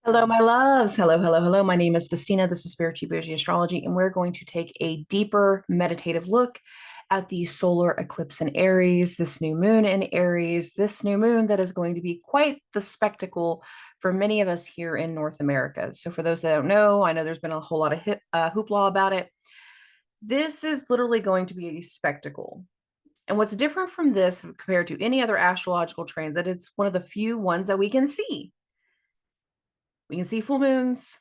Hello, my loves. Hello, hello, hello. My name is Dustina. This is Spiritual Boujee Astrology, and we're going to take a deeper meditative look at the solar eclipse in Aries, this new moon in Aries, this new moon that is going to be quite the spectacle for many of us here in North America. So, for those that don't know, I know there's been a whole lot of hoopla about it. This is literally going to be a spectacle. And what's different from this compared to any other astrological transit, it's one of the few ones that we can see. We can see full moons.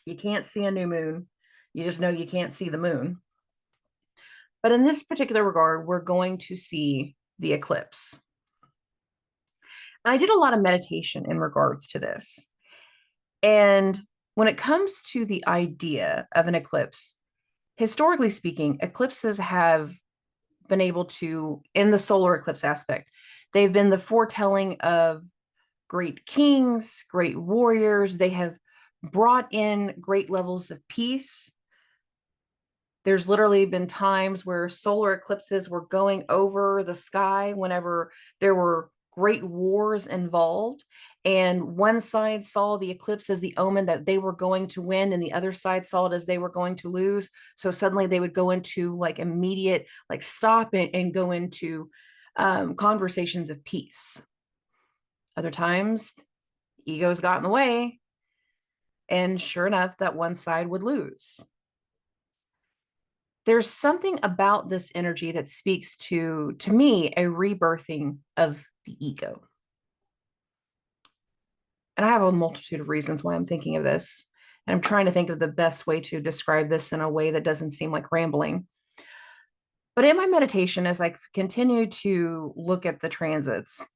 You can't see a new moon. You just know you can't see the moon. But in this particular regard, we're going to see the eclipse. And I did a lot of meditation in regards to this. And when it comes to the idea of an eclipse, historically speaking, eclipses have been able to, in the solar eclipse aspect, they've been the foretelling of great kings, great warriors. They have brought in great levels of peace. There's literally been times where solar eclipses were going over the sky whenever there were great wars involved. And one side saw the eclipse as the omen that they were going to win, and the other side saw it as they were going to lose. So suddenly they would go into like immediate, like stop it and go into conversations of peace. Other times, egos got in the way, and sure enough, that one side would lose. There's something about this energy that speaks to me, a rebirthing of the ego. And I have a multitude of reasons why I'm thinking of this. And I'm trying to think of the best way to describe this in a way that doesn't seem like rambling. But in my meditation, as I continue to look at the transits,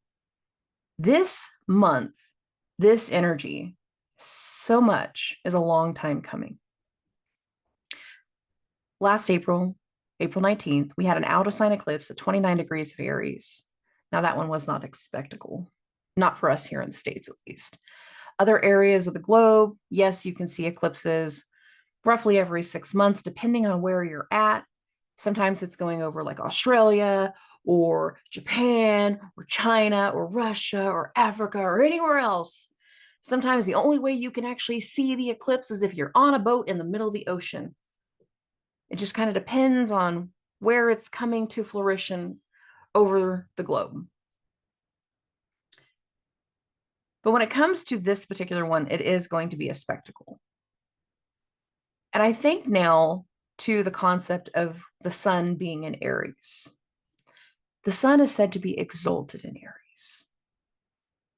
this month, this energy, so much is a long time coming. Last April, April 19th, we had an out of sign eclipse at 29 degrees of Aries. Now, that one was not a spectacle, not for us here in the States, at least. Other areas of the globe, yes, you can see eclipses roughly every 6 months, depending on where you're at. Sometimes it's going over like Australia or Japan or China or Russia or Africa or anywhere else. Sometimes the only way you can actually see the eclipse is if you're on a boat in the middle of the ocean. It just kind of depends on where it's coming to fruition over the globe. But when it comes to this particular one, it is going to be a spectacle. And I think now to the concept of the sun being in Aries. The sun is said to be exalted in Aries.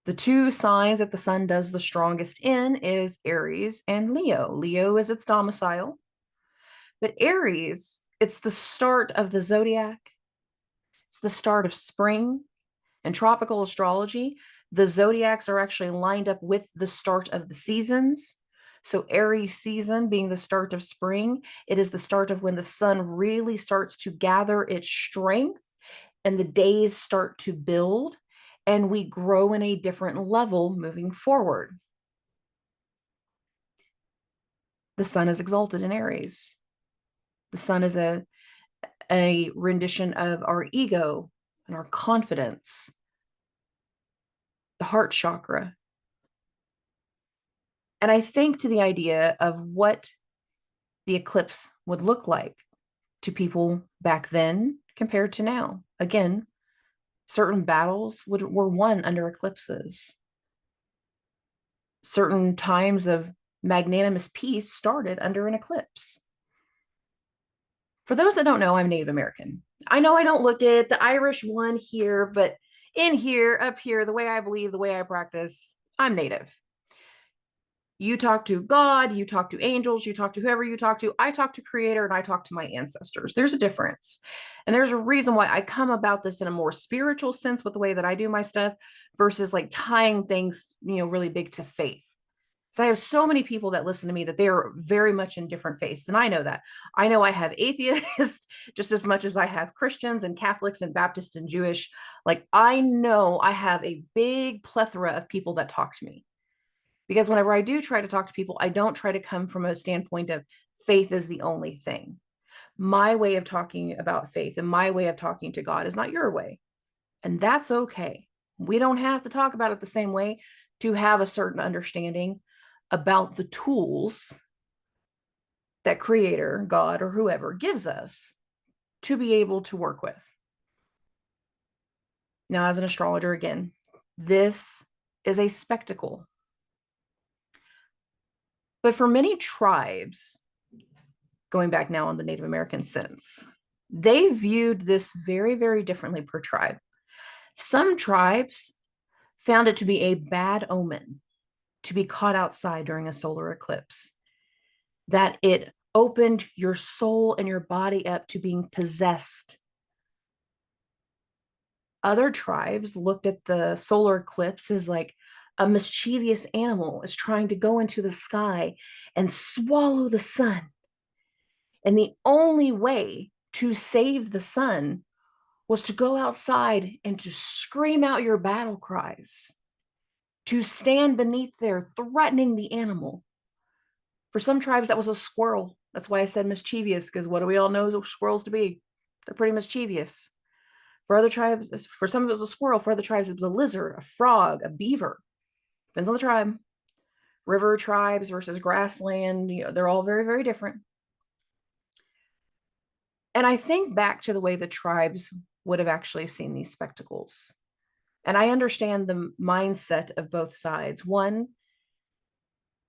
The two signs that the sun does the strongest in is Aries and Leo. Leo is its domicile. But Aries, it's the start of the zodiac. It's the start of spring. In tropical astrology, the zodiacs are actually lined up with the start of the seasons. So Aries season being the start of spring, it is the start of when the sun really starts to gather its strength and the days start to build and we grow in a different level moving forward. The sun is exalted in Aries. The sun is a rendition of our ego and our confidence, the heart chakra. And I think to the idea of what the eclipse would look like to people back then compared to now. Again, certain battles were won under eclipses. Certain times of magnanimous peace started under an eclipse. For those that don't know, I'm Native American. I know I don't look at the Irish one here, but in here, up here, the way I believe, the way I practice, I'm Native. You talk to God, you talk to angels, you talk to whoever you talk to. I talk to Creator and I talk to my ancestors. There's a difference. And there's a reason why I come about this in a more spiritual sense with the way that I do my stuff versus like tying things, really big to faith. So I have so many people that listen to me that they are very much in different faiths. And I know that. I know I have atheists just as much as I have Christians and Catholics and Baptists and Jewish. Like I know I have a big plethora of people that talk to me. Because whenever I do try to talk to people, I don't try to come from a standpoint of faith is the only thing. My way of talking about faith and my way of talking to God is not your way. And that's okay. We don't have to talk about it the same way to have a certain understanding about the tools that Creator, God, or whoever gives us to be able to work with. Now, as an astrologer, again, this is a spectacle. But for many tribes, going back now on the Native American sense, they viewed this very, very differently per tribe. Some tribes found it to be a bad omen to be caught outside during a solar eclipse, that it opened your soul and your body up to being possessed. Other tribes looked at the solar eclipse as like a mischievous animal is trying to go into the sky and swallow the sun. And the only way to save the sun was to go outside and to scream out your battle cries, to stand beneath there threatening the animal. For some tribes, that was a squirrel. That's why I said mischievous, because what do we all know squirrels to be? They're pretty mischievous. For other tribes, for some of it was a squirrel. For other tribes, it was a lizard, a frog, a beaver. Depends on the tribe. River tribes versus grassland, they're all very, very different. And I think back to the way the tribes would have actually seen these spectacles. And I understand the mindset of both sides. One,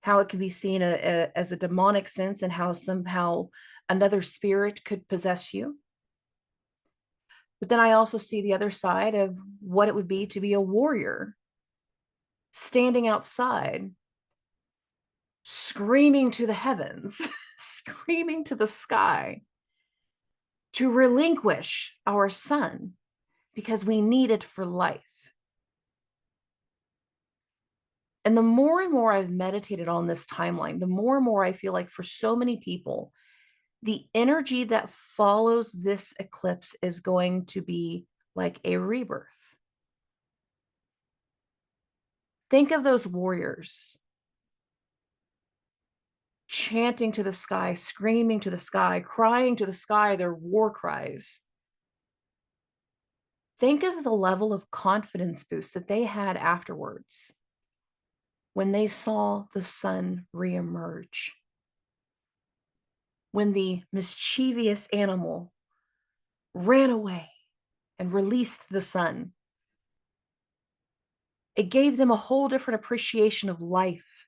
how it could be seen as a demonic sense and how somehow another spirit could possess you. But then I also see the other side of what it would be to be a warrior standing outside, screaming to the heavens, screaming to the sky to relinquish our sun because we need it for life. And the more and more I've meditated on this timeline, the more and more I feel like for so many people, the energy that follows this eclipse is going to be like a rebirth. Think of those warriors chanting to the sky, screaming to the sky, crying to the sky, their war cries. Think of the level of confidence boost that they had afterwards when they saw the sun reemerge, when the mischievous animal ran away and released the sun. It gave them a whole different appreciation of life.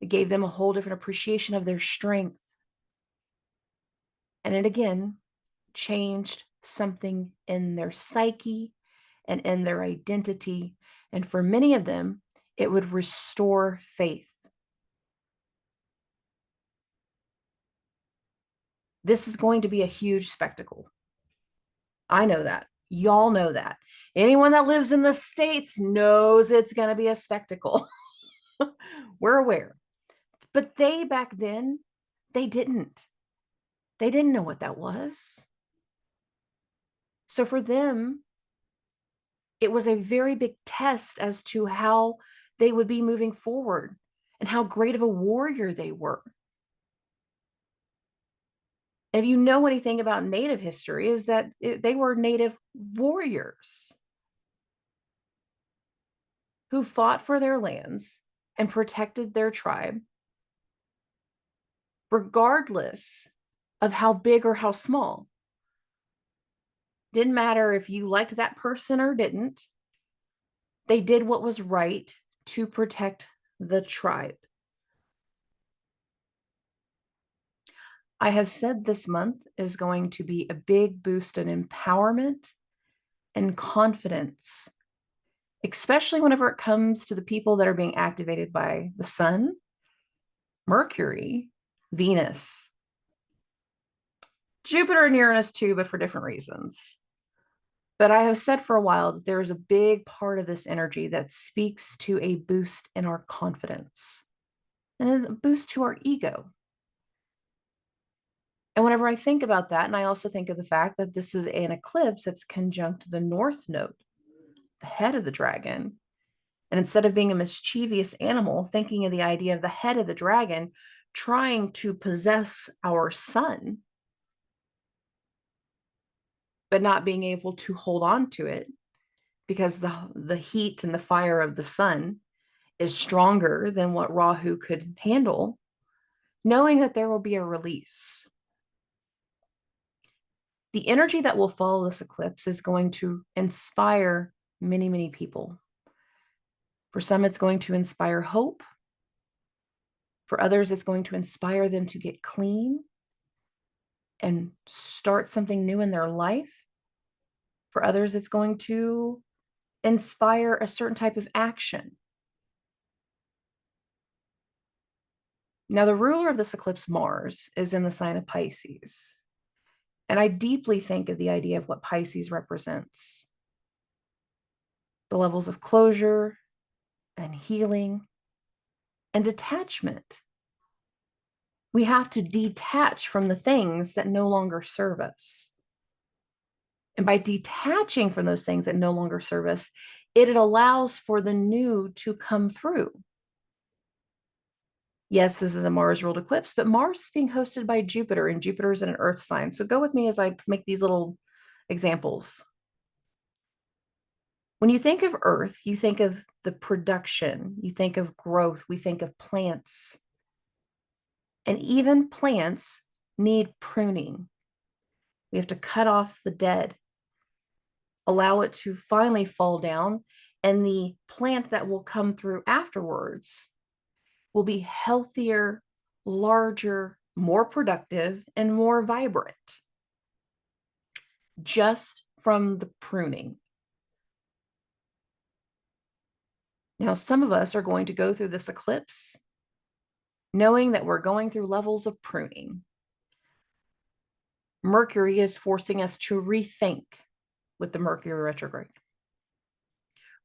It gave them a whole different appreciation of their strength. And it again changed something in their psyche and in their identity. And for many of them, it would restore faith. This is going to be a huge spectacle. I know that. Y'all know that. Anyone that lives in the States knows it's going to be a spectacle. We're aware. But they back then, they didn't. They didn't know what that was. So for them, it was a very big test as to how they would be moving forward and how great of a warrior they were. And if you know anything about Native history, is that they were Native warriors who fought for their lands and protected their tribe, regardless of how big or how small. Didn't matter if you liked that person or didn't. They did what was right to protect the tribe. I have said this month is going to be a big boost in empowerment and confidence, especially whenever it comes to the people that are being activated by the sun, Mercury, Venus, Jupiter and Uranus too, but for different reasons. But I have said for a while that there is a big part of this energy that speaks to a boost in our confidence and a boost to our ego. And whenever I think about that, and I also think of the fact that this is an eclipse that's conjunct the North Node, the head of the dragon. And instead of being a mischievous animal, thinking of the idea of the head of the dragon trying to possess our sun, but not being able to hold on to it because the heat and the fire of the sun is stronger than what Rahu could handle, knowing that there will be a release. The energy that will follow this eclipse is going to inspire many, many people. For some, it's going to inspire hope. For others, it's going to inspire them to get clean and start something new in their life. For others, it's going to inspire a certain type of action. Now, the ruler of this eclipse, Mars, is in the sign of Pisces. And I deeply think of the idea of what Pisces represents. The levels of closure and healing and detachment. We have to detach from the things that no longer serve us. And by detaching from those things that no longer serve us, it allows for the new to come through. Yes, this is a Mars ruled eclipse, but Mars is being hosted by Jupiter, and Jupiter is in an earth sign. So go with me as I make these little examples. When you think of earth, you think of the production, you think of growth, we think of plants. And even plants need pruning. We have to cut off the dead, allow it to finally fall down, and the plant that will come through afterwards will be healthier, larger, more productive, and more vibrant, just from the pruning. Now, some of us are going to go through this eclipse knowing that we're going through levels of pruning. Mercury is forcing us to rethink with the Mercury retrograde.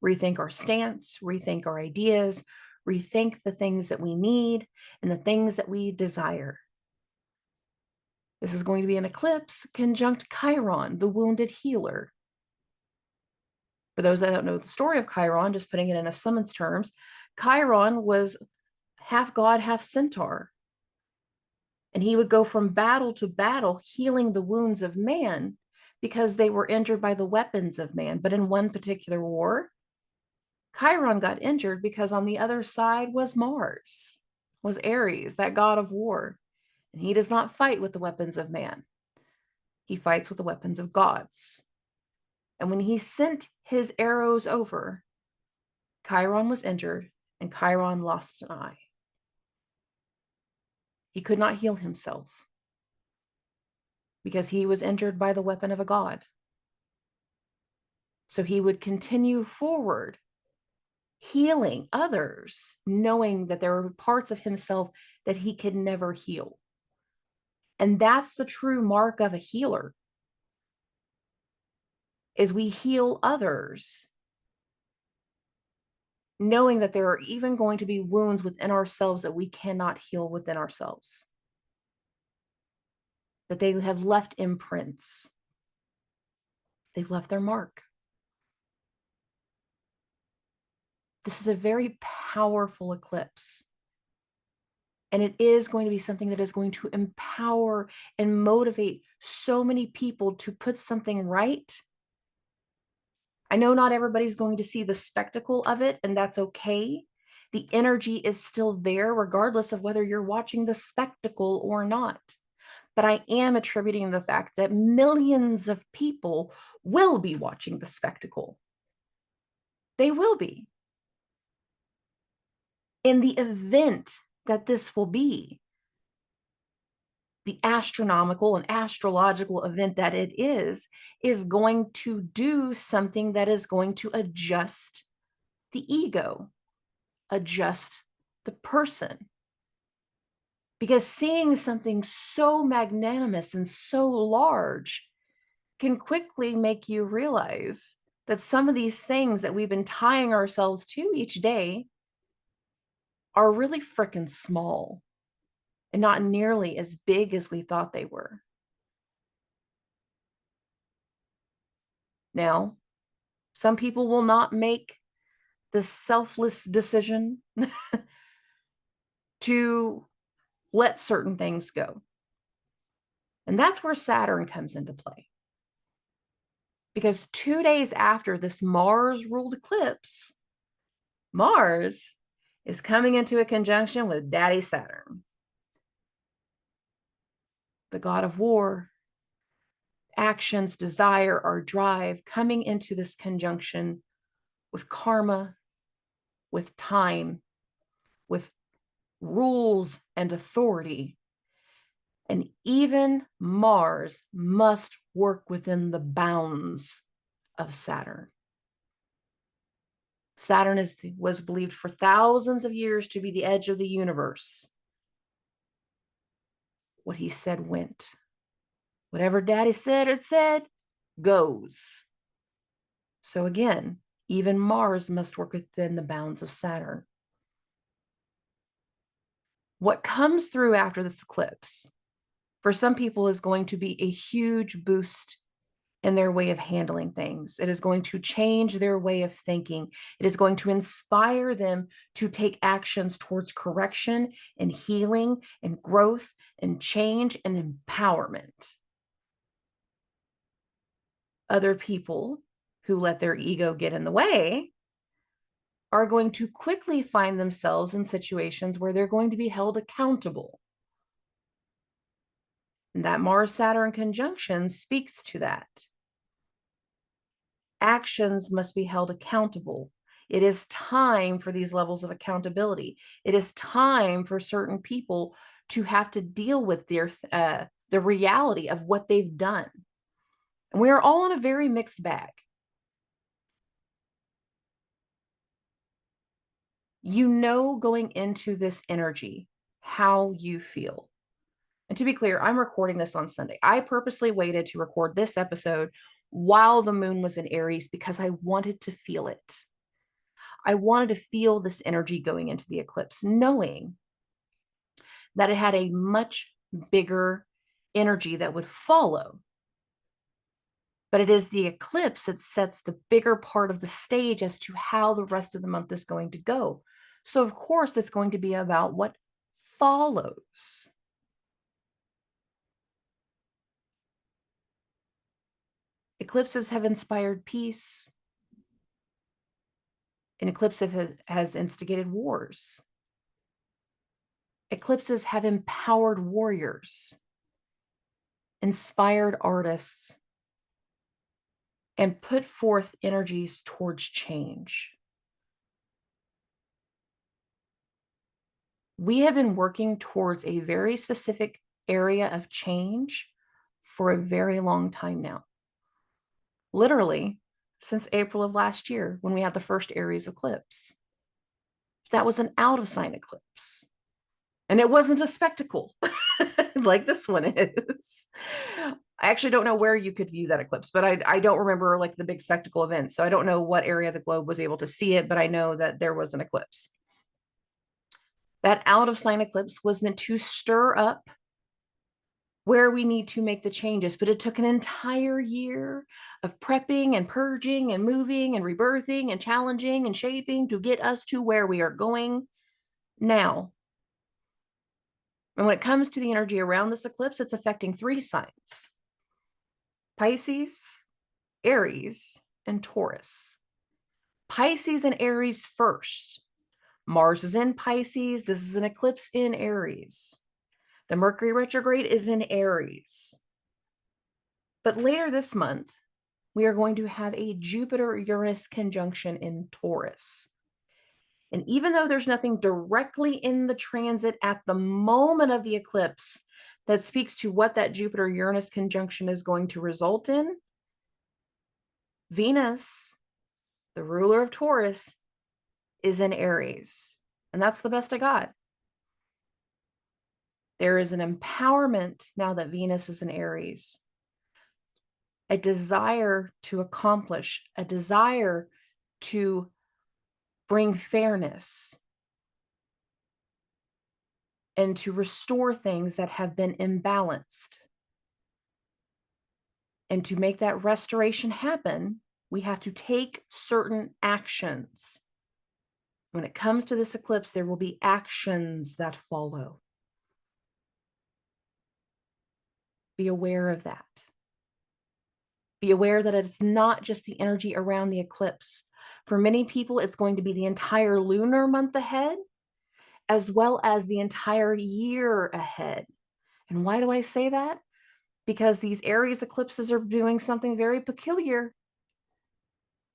Rethink our stance, rethink our ideas, rethink the things that we need and the things that we desire. This is going to be an eclipse conjunct Chiron, the wounded healer. For those that don't know the story of Chiron, just putting it in a summons terms, Chiron was half god, half centaur. And he would go from battle to battle, healing the wounds of man because they were injured by the weapons of man. But in one particular war, Chiron got injured because on the other side was Mars, was Aries, that god of war. And he does not fight with the weapons of man. He fights with the weapons of gods. And when he sent his arrows over, Chiron was injured and Chiron lost an eye. He could not heal himself because he was injured by the weapon of a god. So he would continue forward, healing others, knowing that there were parts of himself that he could never heal. And that's the true mark of a healer, is we heal others, knowing that there are even going to be wounds within ourselves that we cannot heal within ourselves, that they have left imprints. They've left their mark. This is a very powerful eclipse. And it is going to be something that is going to empower and motivate so many people to put something right. I know not everybody's going to see the spectacle of it, and that's okay. The energy is still there, regardless of whether you're watching the spectacle or not. But I am attributing the fact that millions of people will be watching the spectacle. They will be. In the event that this will be, the astronomical and astrological event that it is going to do something that is going to adjust the ego, adjust the person. Because seeing something so magnanimous and so large can quickly make you realize that some of these things that we've been tying ourselves to each day are really freaking small and not nearly as big as we thought they were. Now, some people will not make the selfless decision to let certain things go. And that's where Saturn comes into play. Because 2 days after this Mars ruled eclipse, Mars is coming into a conjunction with Daddy Saturn, the god of war, actions, desire, our drive, coming into this conjunction with karma, with time, with rules and authority. And even Mars must work within the bounds of Saturn. Saturn was believed for thousands of years to be the edge of the universe. What he said went. Whatever Daddy said, it said, goes. So again, even Mars must work within the bounds of Saturn. What comes through after this eclipse, for some people, is going to be a huge boost in their way of handling things. It is going to change their way of thinking. It is going to inspire them to take actions towards correction and healing and growth and change and empowerment. Other people who let their ego get in the way are going to quickly find themselves in situations where they're going to be held accountable. And that Mars-Saturn conjunction speaks to that. Actions must be held accountable. It is time for these levels of accountability. It is time for certain people to have to deal with the reality of what they've done. And we are all in a very mixed bag. You know, going into this energy, how you feel. And to be clear, I'm recording this on Sunday. I purposely waited to record this episode while the moon was in Aries because I wanted to feel it. I wanted to feel this energy going into the eclipse, knowing that it had a much bigger energy that would follow. But it is the eclipse that sets the bigger part of the stage as to how the rest of the month is going to go. So, of course, it's going to be about what follows. Eclipses have inspired peace. An eclipse has instigated wars. Eclipses have empowered warriors, inspired artists, and put forth energies towards change. We have been working towards a very specific area of change for a very long time now. Literally, since April of last year, when we had the first Aries eclipse. That was an out of sign eclipse. And it wasn't a spectacle like this one is. I actually don't know where you could view that eclipse, but I don't remember like the big spectacle event. So I don't know what area of the globe was able to see it, but I know that there was an eclipse. That out of sign eclipse was meant to stir up where we need to make the changes, but it took an entire year of prepping and purging and moving and rebirthing and challenging and shaping to get us to where we are going now. And when it comes to the energy around this eclipse, it's affecting 3 signs: Pisces, Aries, and Taurus. Pisces and Aries first. Mars is in Pisces. This is an eclipse in Aries. The Mercury retrograde is in Aries. But later this month, we are going to have a Jupiter-Uranus conjunction in Taurus. And even though there's nothing directly in the transit at the moment of the eclipse that speaks to what that Jupiter-Uranus conjunction is going to result in, Venus, the ruler of Taurus, is in Aries. And that's the best I got. There is an empowerment now that Venus is in Aries, a desire to accomplish, a desire to bring fairness and to restore things that have been imbalanced. And to make that restoration happen, we have to take certain actions. When it comes to this eclipse, there will be actions that follow. Be aware of that. Be aware that it's not just the energy around the eclipse. For many people, it's going to be the entire lunar month ahead. as well as the entire year ahead. And why do I say that? Because these Aries eclipses are doing something very peculiar.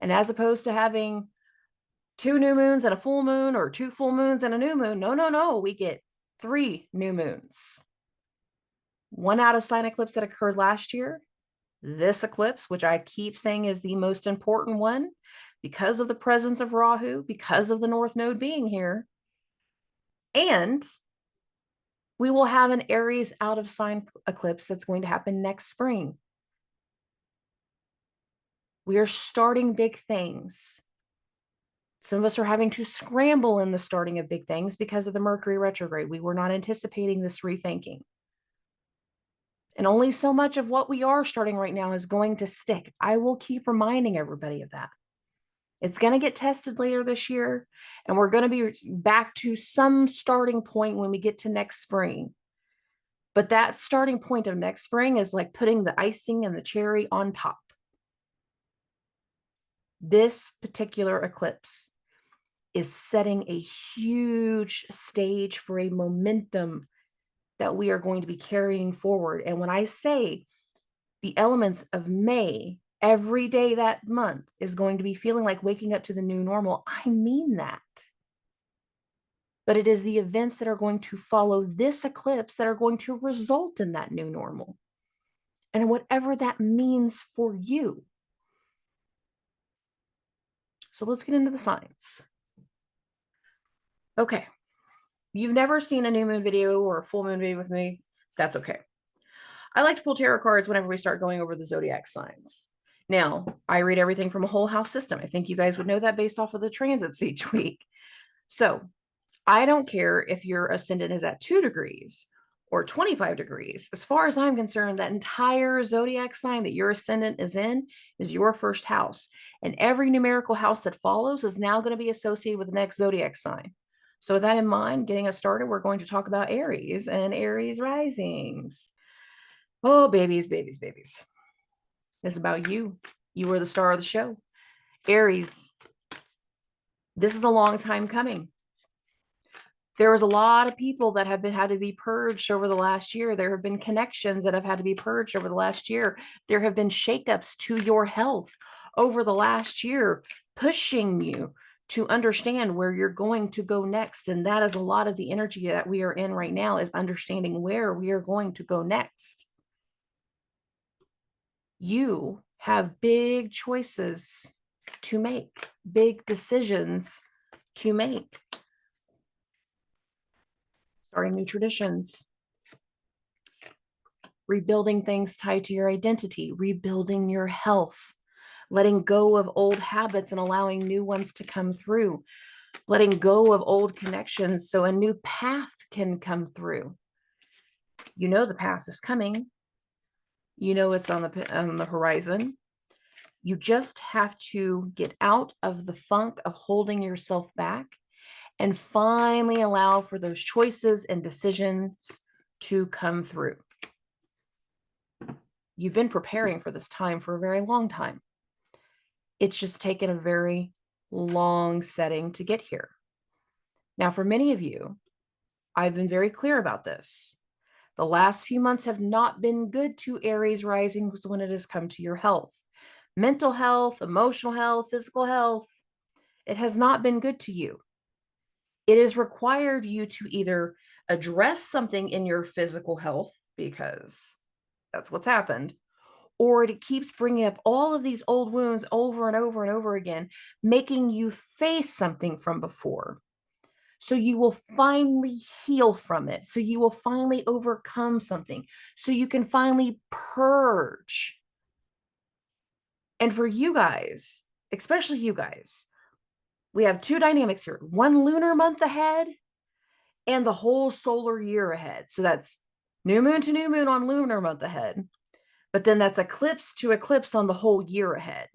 And as opposed to having 2 new moons and a full moon, or 2 full moons and a new moon, no, we get 3 new moons. One out of sign eclipse that occurred last year, this eclipse, which I keep saying is the most important one because of the presence of Rahu, because of the North Node being here. And we will have an Aries out of sign eclipse that's going to happen next spring. We are starting big things. Some of us are having to scramble in the starting of big things because of the Mercury retrograde. We were not anticipating this rethinking. And only so much of what we are starting right now is going to stick. I will keep reminding everybody of that. It's going to get tested later this year, and we're going to be back to some starting point when we get to next spring. But that starting point of next spring is like putting the icing and the cherry on top. This particular eclipse is setting a huge stage for a momentum that we are going to be carrying forward. And when I say the elements of May, every day that month is going to be feeling like waking up to the new normal, I mean that. But it is the events that are going to follow this eclipse that are going to result in that new normal. And whatever that means for you. So let's get into the signs. Okay. You've never seen a new moon video or a full moon video with me. That's okay. I like to pull tarot cards whenever we start going over the zodiac signs. Now, I read everything from a whole house system. I think you guys would know that based off of the transits each week. So I don't care if your ascendant is at 2 degrees or 25 degrees. As far as I'm concerned, that entire zodiac sign that your ascendant is in is your first house. And every numerical house that follows is now going to be associated with the next zodiac sign. So with that in mind, getting us started, we're going to talk about Aries and Aries risings. Oh, babies, babies, babies. It's about you. You are the star of the show. Aries, this is a long time coming. There was a lot of people that have had to be purged over the last year. There have been connections that have had to be purged over the last year. There have been shakeups to your health over the last year, pushing you to understand where you're going to go next. And that is a lot of the energy that we are in right now, is understanding where we are going to go next. You have big choices to make, big decisions to make. Starting new traditions, rebuilding things tied to your identity, rebuilding your health, letting go of old habits and allowing new ones to come through, letting go of old connections so a new path can come through. You know the path is coming. You know it's on the horizon. You just have to get out of the funk of holding yourself back and finally allow for those choices and decisions to come through. You've been preparing for this time for a very long time. It's just taken a very long setting to get here. Now, for many of you, I've been very clear about this. The last few months have not been good to Aries risings when it has come to your health. Mental health, emotional health, physical health. It has not been good to you. It has required you to either address something in your physical health, because that's what's happened, or it keeps bringing up all of these old wounds over and over and over again, making you face something from before. So you will finally heal from it. So you will finally overcome something. So you can finally purge. And for you guys, especially you guys, we have 2 dynamics here. 1 lunar month ahead and the whole solar year ahead. So that's new moon to new moon on lunar month ahead. But then that's eclipse to eclipse on the whole year ahead.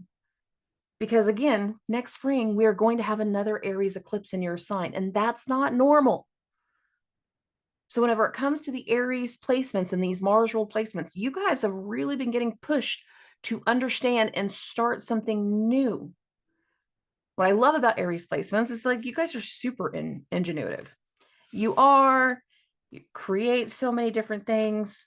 Because again, next spring, we are going to have another Aries eclipse in your sign, and that's not normal. So whenever it comes to the Aries placements and these Mars rule placements, you guys have really been getting pushed to understand and start something new. What I love about Aries placements is like you guys are super ingenuitive. You are. You create so many different things,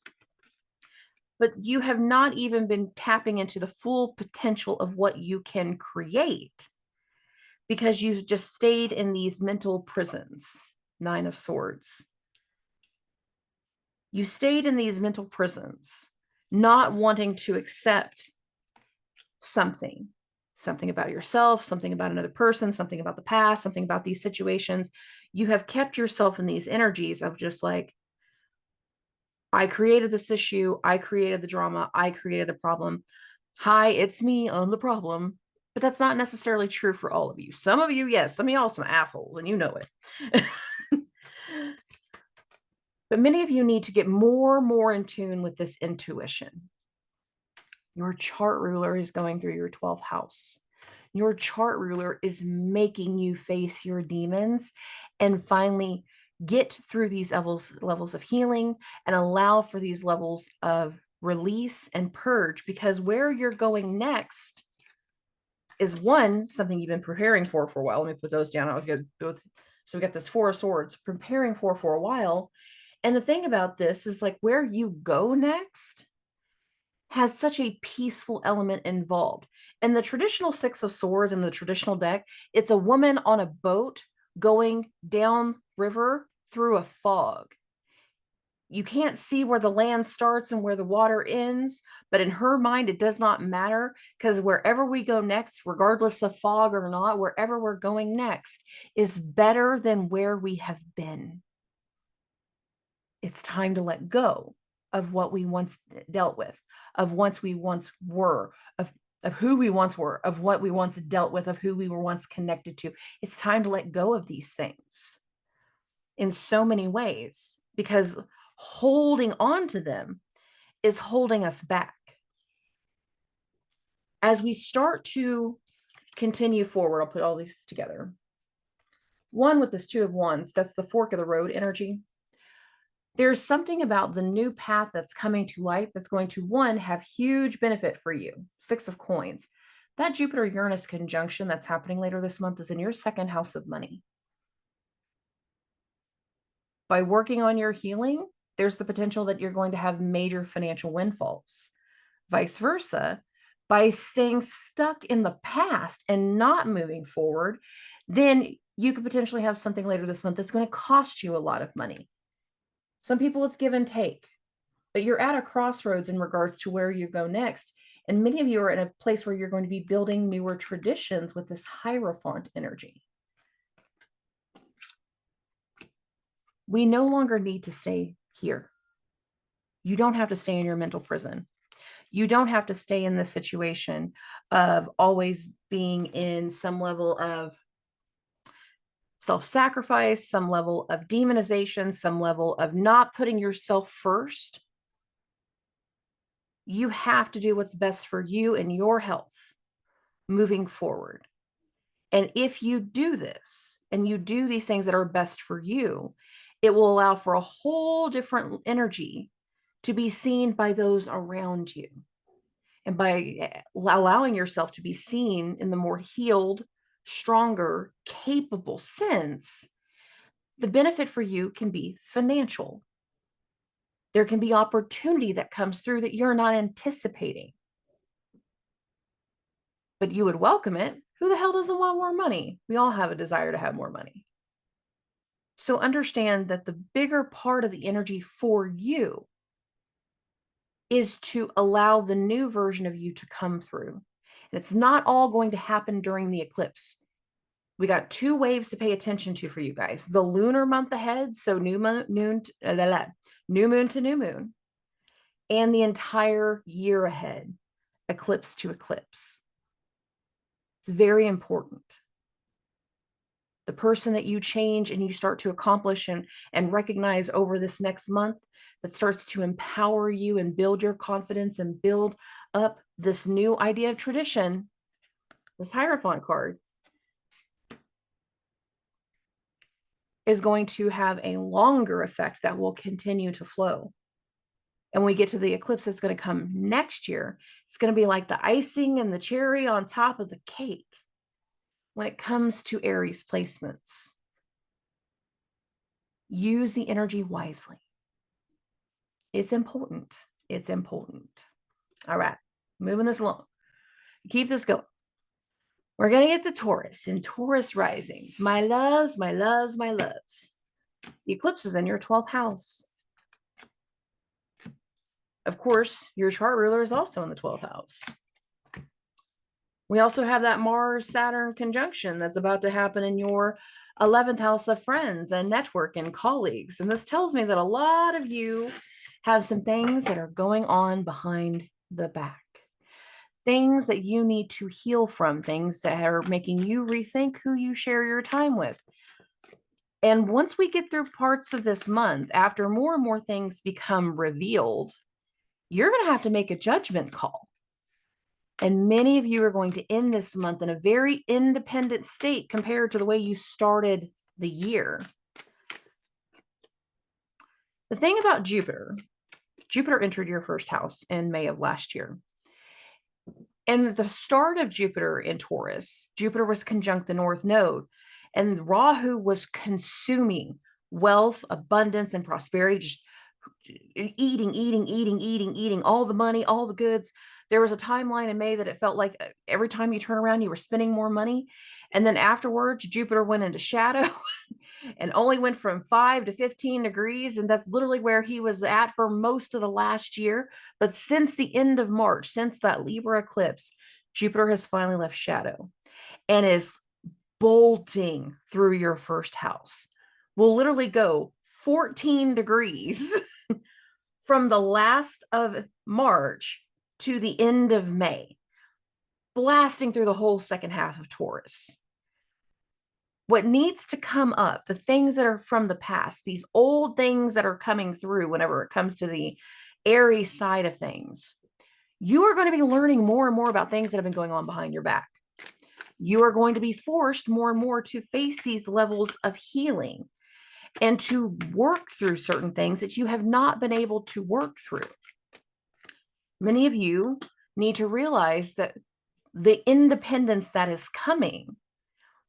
but you have not even been tapping into the full potential of what you can create because you've just stayed in these mental prisons. Nine of Swords. You stayed in these mental prisons, not wanting to accept something about yourself, something about another person, something about the past, something about these situations. You have kept yourself in these energies of just like, I created this issue, I created the drama, I created the problem. Hi, it's me, I'm the problem. But that's not necessarily true for all of you. Some of you, yes, some of y'all some assholes, and you know it. But many of you need to get more in tune with this intuition. Your chart ruler is going through your 12th house. Your chart ruler is making you face your demons and finally get through these levels of healing and allow for these levels of release and purge, because where you're going next is something you've been preparing for a while. Let me put those down. I'll go both. So we got this Four of Swords, preparing for a while. And the thing about this is like where you go next has such a peaceful element involved. And the traditional Six of Swords in the traditional deck, it's a woman on a boat going down river through a fog. You can't see where the land starts and where the water ends, but in her mind, it does not matter, because wherever we go next, regardless of fog or not, wherever we're going next is better than where we have been. It's time to let go of what we once dealt with, of what we once were, of who we once were, of what we once dealt with, of who we were once connected to. It's time to let go of these things in so many ways, because holding on to them is holding us back. As we start to continue forward, I'll put all these together. One, with this Two of Wands, that's the fork of the road energy. There's something about the new path that's coming to light that's going to, one, have huge benefit for you. Six of Coins. That Jupiter-Uranus conjunction that's happening later this month is in your second house of money. By working on your healing, there's the potential that you're going to have major financial windfalls. Vice versa, by staying stuck in the past and not moving forward, then you could potentially have something later this month that's going to cost you a lot of money. Some people it's give and take, but you're at a crossroads in regards to where you go next. And many of you are in a place where you're going to be building newer traditions with this Hierophant energy. We no longer need to stay here. You don't have to stay in your mental prison. You don't have to stay in this situation of always being in some level of self-sacrifice, some level of demonization, some level of not putting yourself first. You have to do what's best for you and your health moving forward. And if you do this and you do these things that are best for you, it will allow for a whole different energy to be seen by those around you. And by allowing yourself to be seen in the more healed, stronger, capable sense, the benefit for you can be financial. There can be opportunity that comes through that you're not anticipating, but you would welcome it. Who the hell doesn't want more money? We all have a desire to have more money. So understand that the bigger part of the energy for you is to allow the new version of you to come through. And it's not all going to happen during the eclipse. We got two waves to pay attention to for you guys. The lunar month ahead, so new moon to new moon, and the entire year ahead, eclipse to eclipse. It's very important. The person that you change and you start to accomplish and recognize over this next month, that starts to empower you and build your confidence and build up this new idea of tradition, this Hierophant card, is going to have a longer effect that will continue to flow. And when we get to the eclipse that's going to come next year, it's going to be like the icing and the cherry on top of the cake when it comes to Aries placements. Use the energy wisely. It's important. It's important. All right, moving this along. Keep this going. We're going to get to Taurus and Taurus risings. My loves, my loves, my loves. The eclipse is in your 12th house. Of course, your chart ruler is also in the 12th house. We also have that Mars-Saturn conjunction that's about to happen in your 11th house of friends and network and colleagues. And this tells me that a lot of you have some things that are going on behind the back. Things that you need to heal from, things that are making you rethink who you share your time with. And once we get through parts of this month, after more and more things become revealed, you're going to have to make a judgment call. And many of you are going to end this month in a very independent state compared to the way you started the year. The thing about Jupiter entered your first house in May of last year. And the start of Jupiter in Taurus, Jupiter was conjunct the North Node, and Rahu was consuming wealth, abundance, and prosperity, just eating all the money, all the goods. There was a timeline in May that it felt like every time you turn around, you were spending more money. And then afterwards, Jupiter went into shadow and only went from 5 to 15 degrees. And that's literally where he was at for most of the last year. But since the end of March, since that Libra eclipse, Jupiter has finally left shadow and is bolting through your first house. Will literally go 14 degrees from the last of March to the end of May, blasting through the whole second half of Taurus. What needs to come up, the things that are from the past, these old things that are coming through whenever it comes to the Aries side of things, you are going to be learning more and more about things that have been going on behind your back. You are going to be forced more and more to face these levels of healing and to work through certain things that you have not been able to work through. Many of you need to realize that the independence that is coming,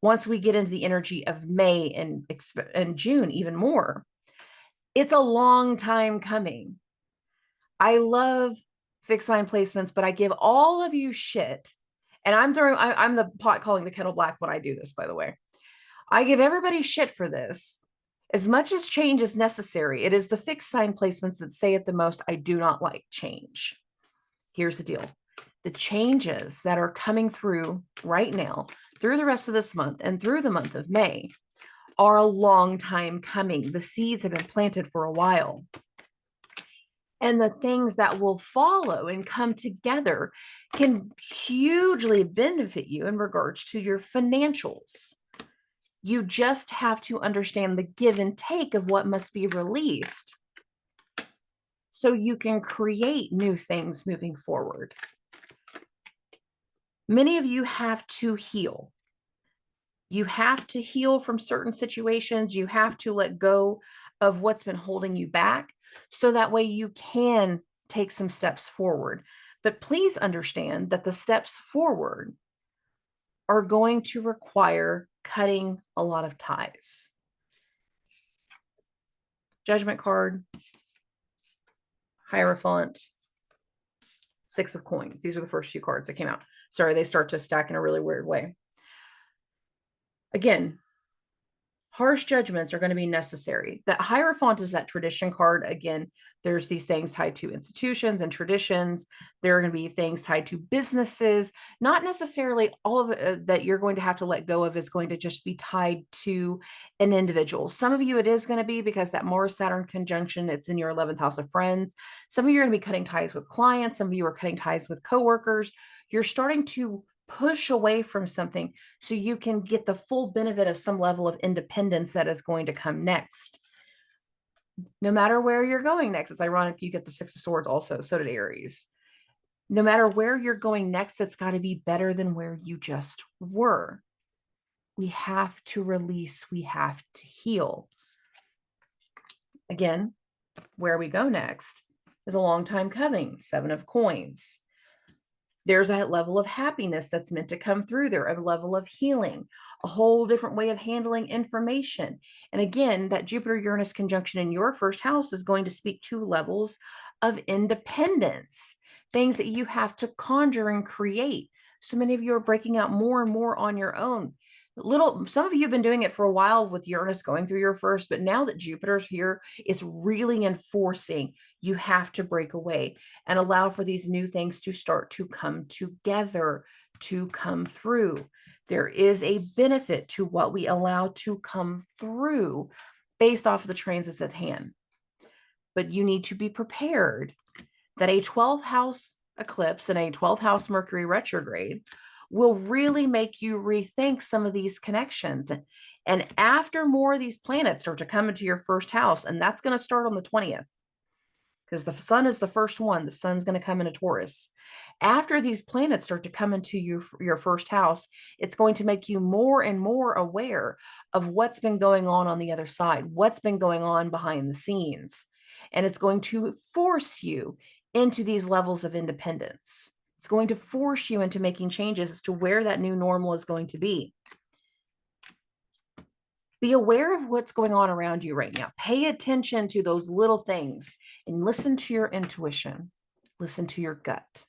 once we get into the energy of May and June even more, it's a long time coming. I love fixed sign placements, but I give all of you shit. And I'm the pot calling the kettle black when I do this, by the way. I give everybody shit for this. As much as change is necessary, it is the fixed sign placements that say it the most. I do not like change. Here's the deal. The changes that are coming through right now, through the rest of this month and through the month of May, are a long time coming. The seeds have been planted for a while. And the things that will follow and come together can hugely benefit you in regards to your financials. You just have to understand the give and take of what must be released so you can create new things moving forward. Many of you have to heal. You have to heal from certain situations. You have to let go of what's been holding you back so that way you can take some steps forward. But please understand that the steps forward are going to require cutting a lot of ties. Judgment card, Hierophant, Six of Coins. These are the first few cards that came out. Sorry, they start to stack in a really weird way. Again, harsh judgments are going to be necessary. That Hierophant is that tradition card. Again, there's these things tied to institutions and traditions. There are going to be things tied to businesses. Not necessarily all of it that you're going to have to let go of is going to just be tied to an individual. Some of you it is going to be because that Mars-Saturn conjunction, it's in your 11th house of friends. Some of you are going to be cutting ties with clients. Some of you are cutting ties with coworkers. You're starting to push away from something so you can get the full benefit of some level of independence that is going to come next. No matter where you're going next, it's ironic you get the Six of Swords also, so did Aries. No matter where you're going next, it's got to be better than where you just were. We have to release, we have to heal. Again, where we go next is a long time coming. Seven of Coins. There's a level of happiness that's meant to come through there, a level of healing, a whole different way of handling information. And again, that Jupiter-Uranus conjunction in your first house is going to speak to levels of independence, things that you have to conjure and create. So many of you are breaking out more and more on your own. Some of you have been doing it for a while with Uranus going through your first, but now that Jupiter's here, it's really enforcing you have to break away and allow for these new things to start to come together, to come through. There is a benefit to what we allow to come through based off of the transits at hand. But you need to be prepared that a 12th house eclipse and a 12th house Mercury retrograde will really make you rethink some of these connections. And after more of these planets start to come into your first house, and that's going to start on the 20th, because the sun is the first one, the sun's going to come into Taurus. After these planets start to come into your first house, it's going to make you more and more aware of what's been going on the other side, what's been going on behind the scenes. And it's going to force you into these levels of independence. It's going to force you into making changes as to where that new normal is going to be. Be aware of what's going on around you right now. Pay attention to those little things and listen to your intuition. Listen to your gut.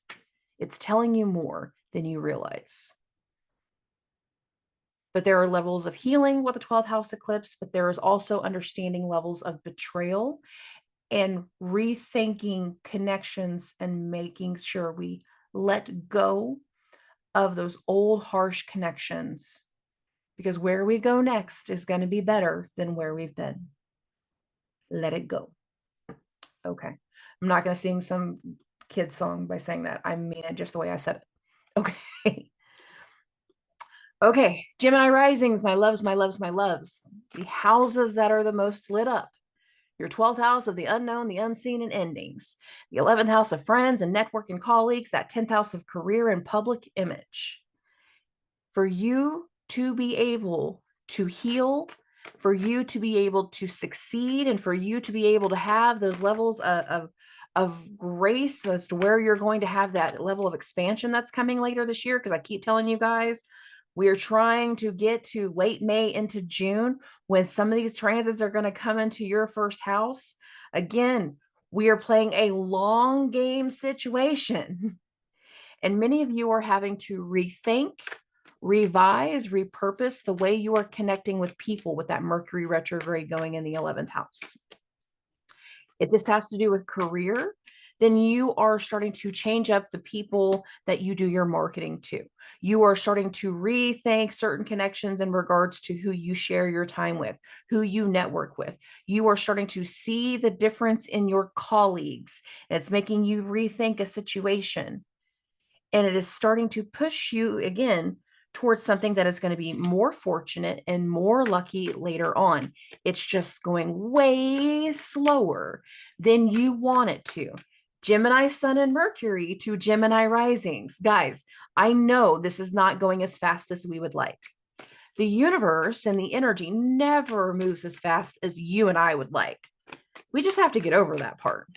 It's telling you more than you realize. But there are levels of healing with the 12th house eclipse, but there is also understanding levels of betrayal and rethinking connections and making sure we let go of those old harsh connections, because where we go next is going to be better than where we've been. Let it go. Okay. I'm not going to sing some kid song by saying that. I mean it just the way I said it. Okay. Okay. Gemini risings, my loves, my loves, my loves. The houses that are the most lit up. Your 12th house of the unknown, the unseen, and endings. The 11th house of friends and network and colleagues. That 10th house of career and public image. For you to be able to heal, for you to be able to succeed, and for you to be able to have those levels of grace as to where you're going to have that level of expansion that's coming later this year. Because I keep telling you guys, we are trying to get to late May into June when some of these transits are going to come into your first house. Again, we are playing a long game situation. And many of you are having to rethink, revise, repurpose the way you are connecting with people with that Mercury retrograde going in the 11th house. If this has to do with career, then you are starting to change up the people that you do your marketing to. You are starting to rethink certain connections in regards to who you share your time with, who you network with. You are starting to see the difference in your colleagues. And it's making you rethink a situation. And it is starting to push you again towards something that is going to be more fortunate and more lucky later on. It's just going way slower than you want it to. Gemini Sun and Mercury to Gemini risings. Guys, I know this is not going as fast as we would like. The universe and the energy never moves as fast as you and I would like. We just have to get over that part.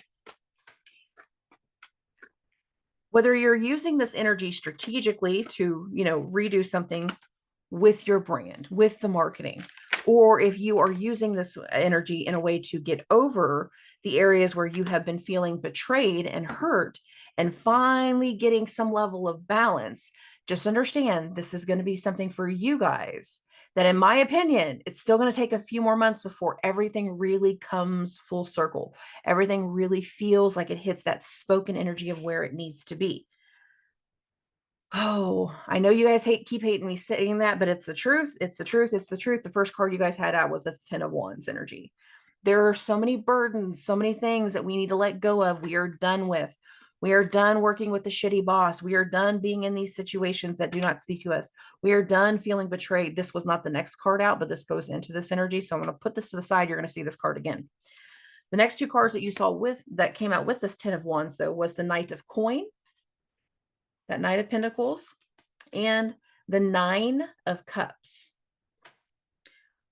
Whether you're using this energy strategically to, redo something with your brand, with the marketing, or if you are using this energy in a way to get over the areas where you have been feeling betrayed and hurt and finally getting some level of balance, just understand this is going to be something for you guys that, in my opinion, it's still going to take a few more months before everything really comes full circle. Everything really feels like it hits that spoken energy of where it needs to be. Oh, I know you guys keep hating me saying that, but it's the truth. It's the truth. It's the truth. The first card you guys had out was this 10 of Wands energy. There are so many burdens, so many things that we need to let go of. We are done with. We are done working with the shitty boss. We are done being in these situations that do not speak to us. We are done feeling betrayed. This was not the next card out, but this goes into this energy. So I'm going to put this to the side. You're going to see this card again. The next two cards that you saw that came out with this 10 of Wands, though, was the Knight of Coin, that Knight of Pentacles, and the 9 of Cups.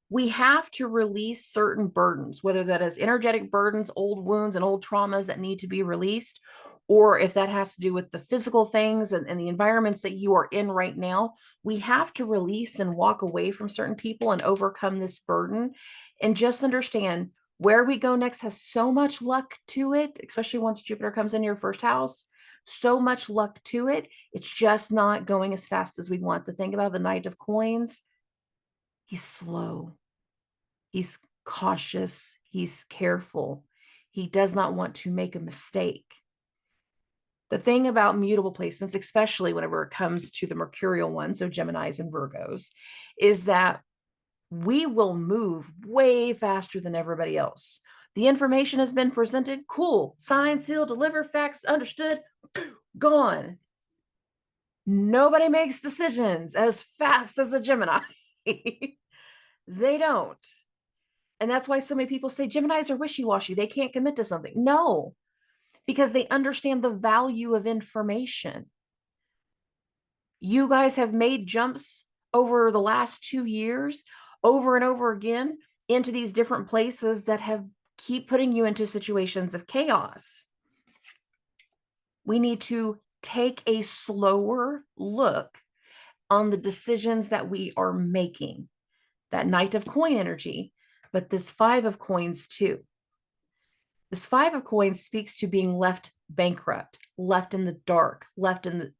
We have to release certain burdens, whether that is energetic burdens, old wounds, and old traumas that need to be released, or if that has to do with the physical things and the environments that you are in right now, we have to release and walk away from certain people and overcome this burden. And just understand where we go next has so much luck to it, especially once Jupiter comes in your first house. So much luck to it. It's just not going as fast as we want. To think about the Knight of Coins, he's slow, he's cautious, he's careful. He does not want to make a mistake. The thing about mutable placements, especially whenever it comes to the mercurial ones, so Geminis and Virgos, is that we will move way faster than everybody else. The information has been presented, cool, signed, sealed, delivered, facts, understood, gone. Nobody makes decisions as fast as a Gemini. They don't. And that's why so many people say Geminis are wishy-washy. They can't commit to something. No, because they understand the value of information. You guys have made jumps over the last 2 years, over and over again, into these different places that have keep putting you into situations of chaos. We need to take a slower look on the decisions that we are making. That Knight of Coin energy, but this Five of Coins too. This Five of Coins speaks to being left bankrupt, left in the dark, left in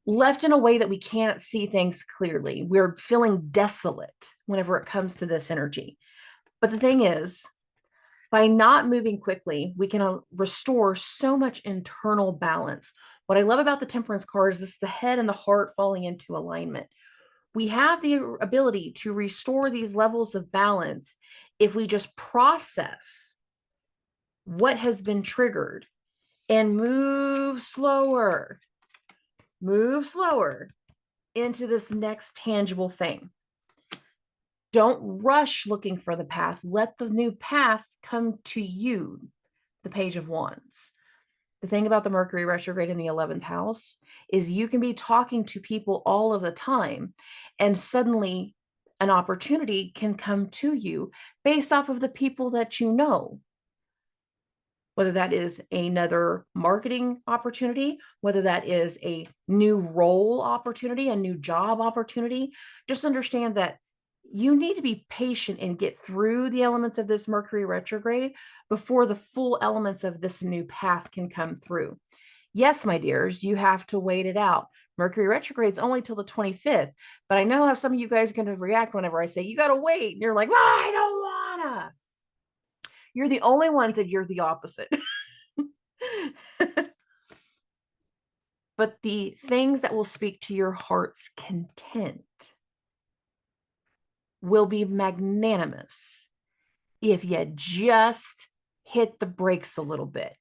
left in a way that we can't see things clearly. We're feeling desolate whenever it comes to this energy. But the thing is, by not moving quickly, we can restore so much internal balance. What I love about the Temperance card is this, the head and the heart falling into alignment. We have the ability to restore these levels of balance if we just process what has been triggered and move slower into this next tangible thing. Don't rush looking for the path. Let the new path come to you, the Page of Wands. The thing about the Mercury retrograde in the 11th house is you can be talking to people all of the time, and suddenly an opportunity can come to you based off of the people that you know. Whether that is another marketing opportunity, whether that is a new role opportunity, a new job opportunity, just understand that you need to be patient and get through the elements of this Mercury retrograde before the full elements of this new path can come through. Yes, my dears, you have to wait it out. Mercury retrograde is only till the 25th, but I know how some of you guys are going to react whenever I say, you got to wait. And you're like, I don't wanna. You're the only ones that you're the opposite. But the things that will speak to your heart's content will be magnanimous if you just hit the brakes a little bit.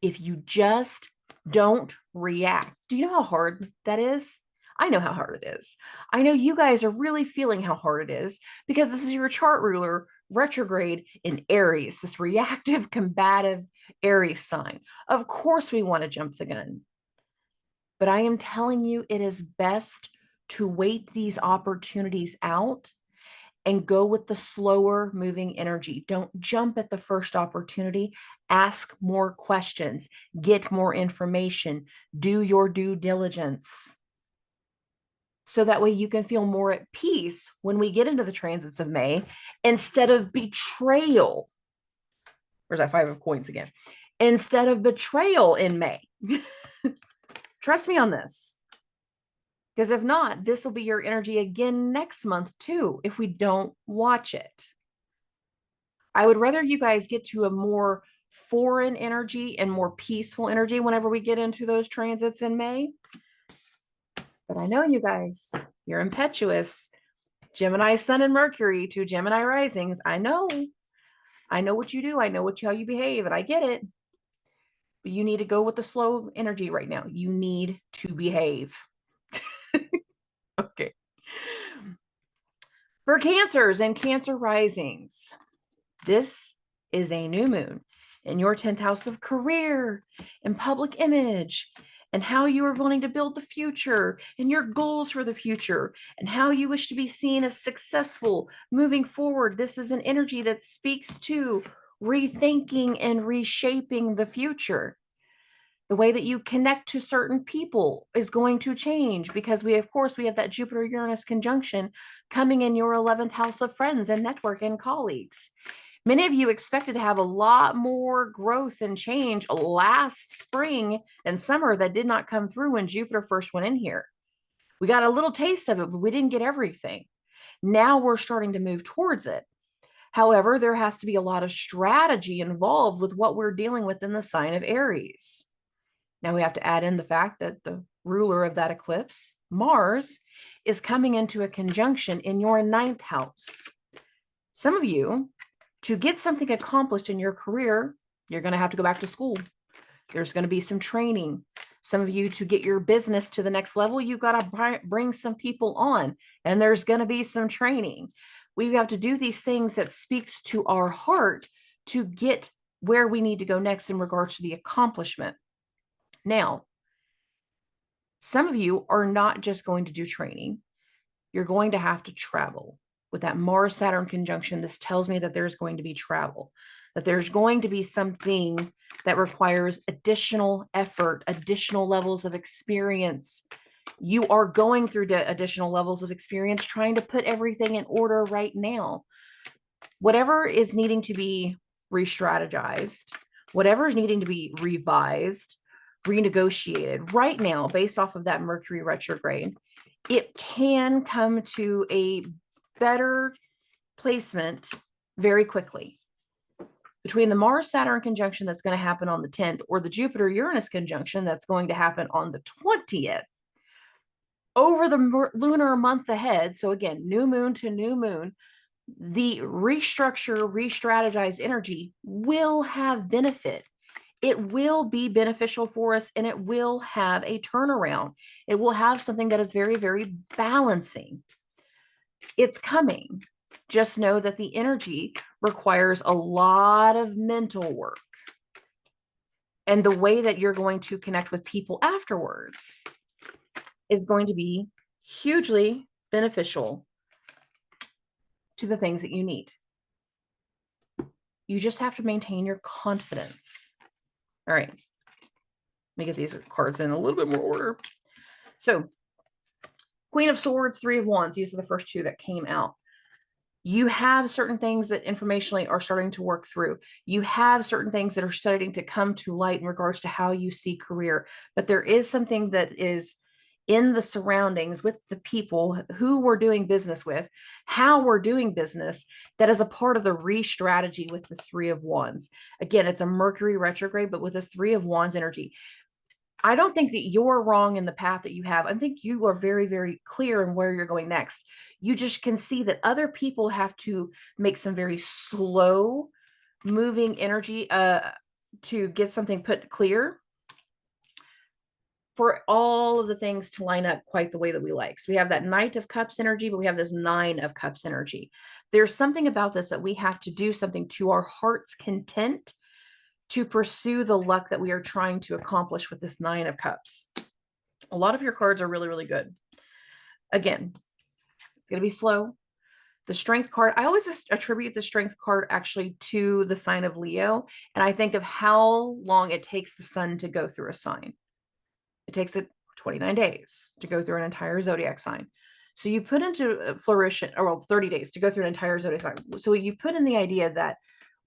If you just don't react. Do you know how hard that is? I know how hard it is. I know you guys are really feeling how hard it is because this is your chart ruler retrograde in Aries, this reactive, combative Aries sign. Of course, we want to jump the gun. But I am telling you, it is best to wait these opportunities out and go with the slower moving energy. Don't jump at the first opportunity. Ask more questions, get more information, do your due diligence. So that way you can feel more at peace when we get into the transits of May instead of betrayal. Where's that Five of Coins again? Instead of betrayal in May. Trust me on this. Because if not, this will be your energy again next month too, if we don't watch it. I would rather you guys get to a more foreign energy and more peaceful energy whenever we get into those transits in May. But I know you guys, you're impetuous. Gemini Sun and Mercury, 2 Gemini risings. I know what you do. I know how you behave, and I get it. But you need to go with the slow energy right now. You need to behave. Okay. For Cancers and Cancer risings, this is a new moon in your 10th house of career and public image and how you are wanting to build the future and your goals for the future and how you wish to be seen as successful moving forward. This is an energy that speaks to rethinking and reshaping the future. The way that you connect to certain people is going to change because of course, we have that Jupiter-Uranus conjunction coming in your 11th house of friends and network and colleagues. Many of you expected to have a lot more growth and change last spring and summer that did not come through when Jupiter first went in here. We got a little taste of it, but we didn't get everything. Now we're starting to move towards it. However, there has to be a lot of strategy involved with what we're dealing with in the sign of Aries. Now we have to add in the fact that the ruler of that eclipse, Mars, is coming into a conjunction in your 9th house. Some of you, to get something accomplished in your career, you're going to have to go back to school. There's going to be some training. Some of you, to get your business to the next level, you've got to bring some people on, and there's going to be some training. We have to do these things that speaks to our heart to get where we need to go next in regards to the accomplishment. Now, some of you are not just going to do training. You're going to have to travel. With that Mars-Saturn conjunction, this tells me that there's going to be travel, that there's going to be something that requires additional effort, additional levels of experience. You are going through additional levels of experience, trying to put everything in order right now. Whatever is needing to be re-strategized, whatever is needing to be revised, renegotiated right now, based off of that Mercury retrograde, it can come to a better placement very quickly. Between the Mars-Saturn conjunction that's going to happen on the 10th or the Jupiter-Uranus conjunction that's going to happen on the 20th, over the lunar month ahead, so again, new moon to new moon, the restructure, re-strategize energy will have benefit. It will be beneficial for us, and it will have a turnaround. It will have something that is very, very balancing. It's coming. Just know that the energy requires a lot of mental work. And the way that you're going to connect with people afterwards is going to be hugely beneficial to the things that you need. You just have to maintain your confidence. All right. Let me get these cards in a little bit more order. So, Queen of Swords, Three of Wands. These are the first two that came out. You have certain things that informationally are starting to work through. You have certain things that are starting to come to light in regards to how you see career. But there is something that is in the surroundings with the people who we're doing business with, how we're doing business, that is a part of the re-strategy with this Three of Wands. Again, it's a Mercury retrograde, but with this Three of Wands energy, I don't think that you're wrong in the path that you have. I think you are very, very clear in where you're going next. You just can see that other people have to make some very slow moving energy to get something put clear for all of the things to line up quite the way that we like. So we have that Knight of Cups energy, but we have this Nine of Cups energy. There's something about this that we have to do something to our heart's content to pursue the luck that we are trying to accomplish with this Nine of Cups. A lot of your cards are really, really good. Again, it's going to be slow. The Strength card, I always attribute the Strength card actually to the sign of Leo. And I think of how long it takes the sun to go through a sign. It takes it 29 days to go through an entire zodiac sign. So you put into flourishing, or well, 30 days to go through an entire zodiac sign. So you put in the idea that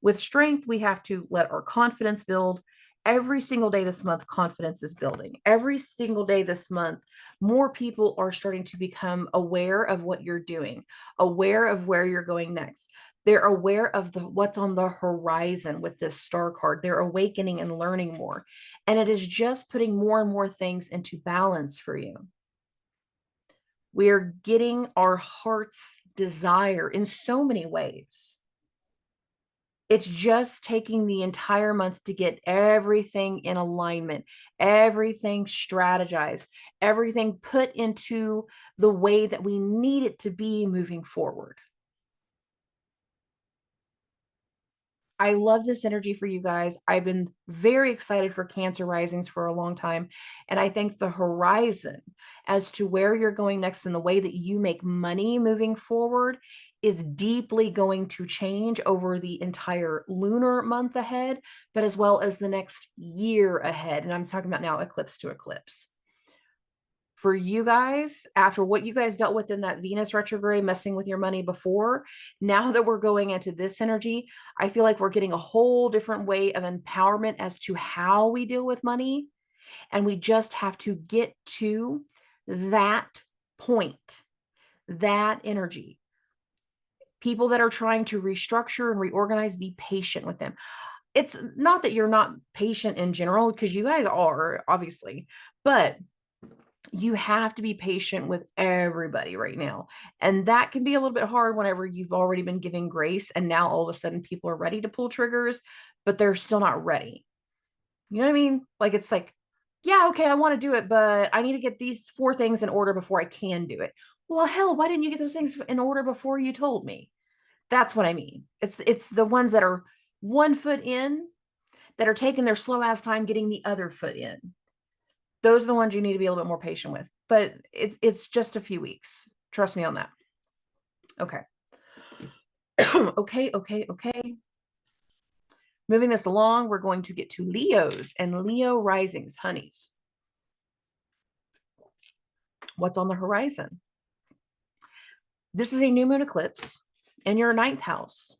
with strength, we have to let our confidence build. Every single day this month, confidence is building. Every single day this month, more people are starting to become aware of what you're doing, aware of where you're going next. They're aware of what's on the horizon with this Star card. They're awakening and learning more. And it is just putting more and more things into balance for you. We're getting our heart's desire in so many ways. It's just taking the entire month to get everything in alignment, everything strategized, everything put into the way that we need it to be moving forward. I love this energy for you guys. I've been very excited for Cancer risings for a long time. And I think the horizon as to where you're going next and the way that you make money moving forward is deeply going to change over the entire lunar month ahead, but as well as the next year ahead. And I'm talking about now eclipse to eclipse. For you guys, after what you guys dealt with in that Venus retrograde, messing with your money before, now that we're going into this energy, I feel like we're getting a whole different way of empowerment as to how we deal with money. And we just have to get to that point, that energy. People that are trying to restructure and reorganize, be patient with them. It's not that you're not patient in general, because you guys are, obviously, but you have to be patient with everybody right now. And that can be a little bit hard whenever you've already been giving grace and now all of a sudden people are ready to pull triggers, but they're still not ready. You know what I mean? Like, it's like, yeah, okay, I want to do it, but I need to get these 4 things in order before I can do it. Well, hell, why didn't you get those things in order before you told me? That's what I mean. It's the ones that are 1 foot in, that are taking their slow ass time getting the other foot in. Those are the ones you need to be a little bit more patient with. But it's just a few weeks. Trust me on that. Okay. Okay. Moving this along, we're going to get to Leos and Leo risings, honeys. What's on the horizon? This is a new moon eclipse in your 9th house.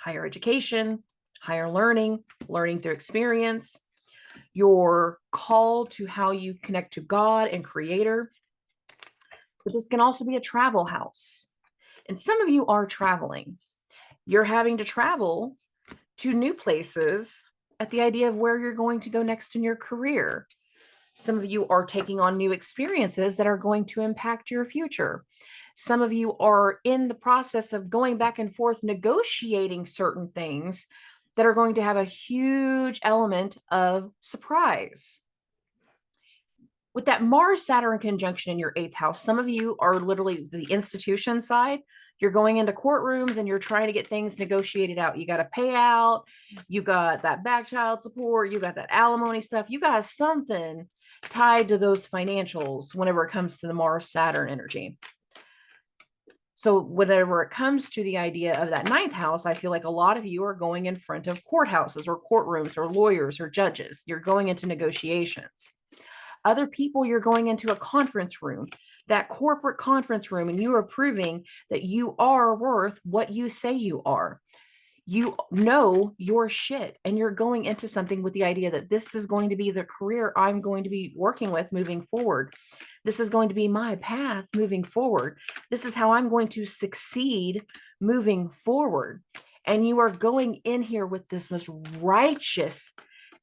Higher education, higher learning, learning through experience, your call to how you connect to God and Creator. But this can also be a travel house. And some of you are traveling. You're having to travel to new places at the idea of where you're going to go next in your career. Some of you are taking on new experiences that are going to impact your future. Some of you are in the process of going back and forth, negotiating certain things that are going to have a huge element of surprise. With that Mars-Saturn conjunction in your 8th house, some of you are literally the institution side. You're going into courtrooms and you're trying to get things negotiated out. You got to pay out. You got that back child support. You got that alimony stuff. You got something tied to those financials whenever it comes to the Mars-Saturn energy. So whenever it comes to the idea of that 9th house, I feel like a lot of you are going in front of courthouses or courtrooms or lawyers or judges. You're going into negotiations. Other people, you're going into a conference room, that corporate conference room, and you are proving that you are worth what you say you are. You know your shit, and you're going into something with the idea that this is going to be the career I'm going to be working with moving forward. This is going to be my path moving forward. This is how I'm going to succeed moving forward. And you are going in here with this most righteous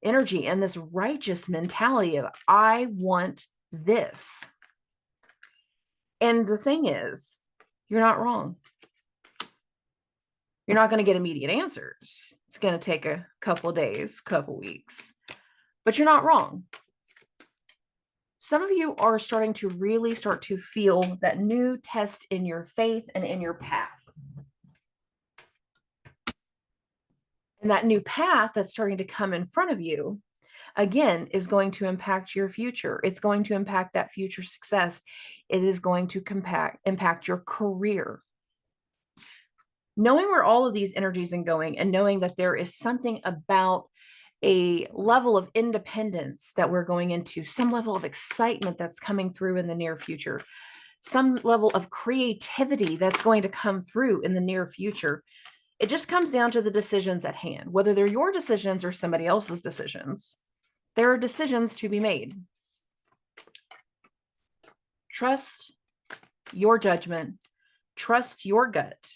energy and this righteous mentality of, I want this. And the thing is, you're not wrong. You're not going to get immediate answers. It's going to take a couple of days, couple weeks, but you're not wrong. Some of you are starting to really start to feel that new test in your faith and in your path. And that new path that's starting to come in front of you, again, is going to impact your future. It's going to impact that future success. It is going to impact your career. Knowing where all of these energies are going and knowing that there is something about a level of independence that we're going into, some level of excitement that's coming through in the near future, some level of creativity that's going to come through in the near future. It just comes down to the decisions at hand, whether they're your decisions or somebody else's decisions. There are decisions to be made. Trust your judgment, trust your gut,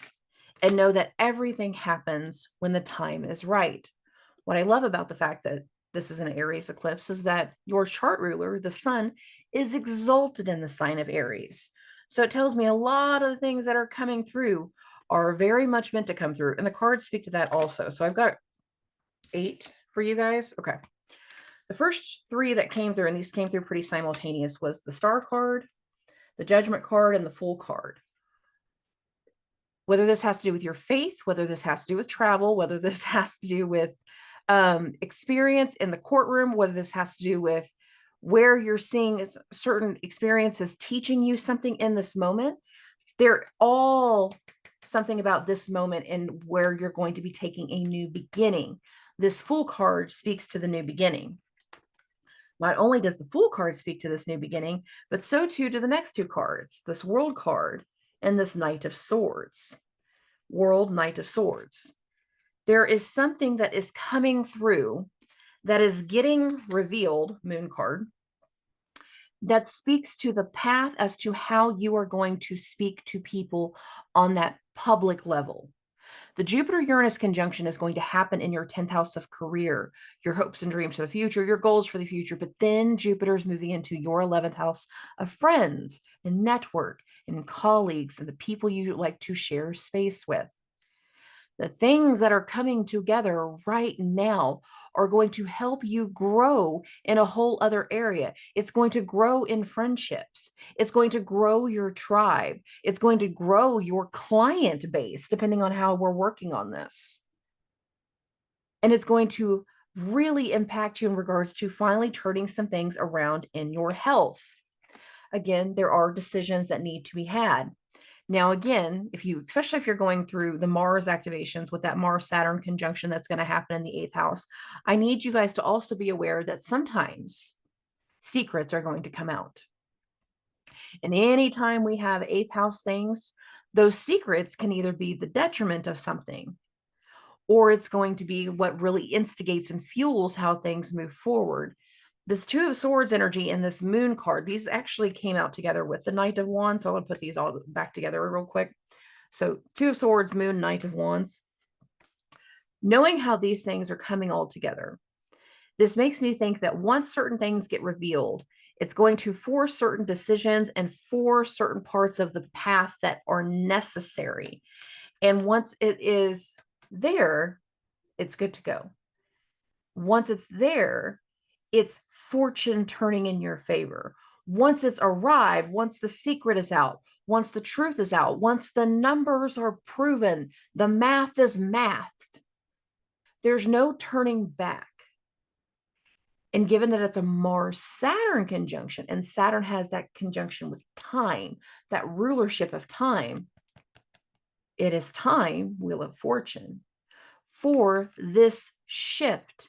and know that everything happens when the time is right. What I love about the fact that this is an Aries eclipse is that your chart ruler, the sun, is exalted in the sign of Aries. So it tells me a lot of the things that are coming through are very much meant to come through. And the cards speak to that also. So I've got 8 for you guys. Okay. The first 3 that came through, and these came through pretty simultaneous, was the Star card, the Judgment card, and the Fool card. Whether this has to do with your faith, whether this has to do with travel, whether this has to do with experience in the courtroom, whether this has to do with where you're seeing certain experiences teaching you something in this moment, they're all something about this moment and where you're going to be taking a new beginning. This Fool card speaks to the new beginning. Not only does the Fool card speak to this new beginning, but so too do the next two cards, this World card and this Knight of Swords. World, Knight of Swords. There is something that is coming through that is getting revealed, Moon card, that speaks to the path as to how you are going to speak to people on that public level. The Jupiter-Uranus conjunction is going to happen in your 10th house of career, your hopes and dreams for the future, your goals for the future. But then Jupiter is moving into your 11th house of friends and network and colleagues and the people you like to share space with. The things that are coming together right now are going to help you grow in a whole other area. It's going to grow in friendships. It's going to grow your tribe. It's going to grow your client base, depending on how we're working on this. And it's going to really impact you in regards to finally turning some things around in your health. Again, there are decisions that need to be had. Now, again, especially if you're going through the Mars activations with that Mars-Saturn conjunction that's going to happen in the 8th house, I need you guys to also be aware that sometimes secrets are going to come out. And anytime we have 8th house things, those secrets can either be the detriment of something, or it's going to be what really instigates and fuels how things move forward. This Two of Swords energy and this Moon card, these actually came out together with the Knight of Wands. So I'm going to put these all back together real quick. So Two of Swords, Moon, Knight of Wands. Knowing how these things are coming all together, this makes me think that once certain things get revealed, it's going to force certain decisions and force certain parts of the path that are necessary. And once it is there, it's good to go. Once it's there, it's fortune turning in your favor. Once it's arrived, once the secret is out, once the truth is out, once the numbers are proven, the math is mathed, there's no turning back. And given that it's a Mars-Saturn conjunction, and Saturn has that conjunction with time, that rulership of time, it is time, Wheel of Fortune, for this shift,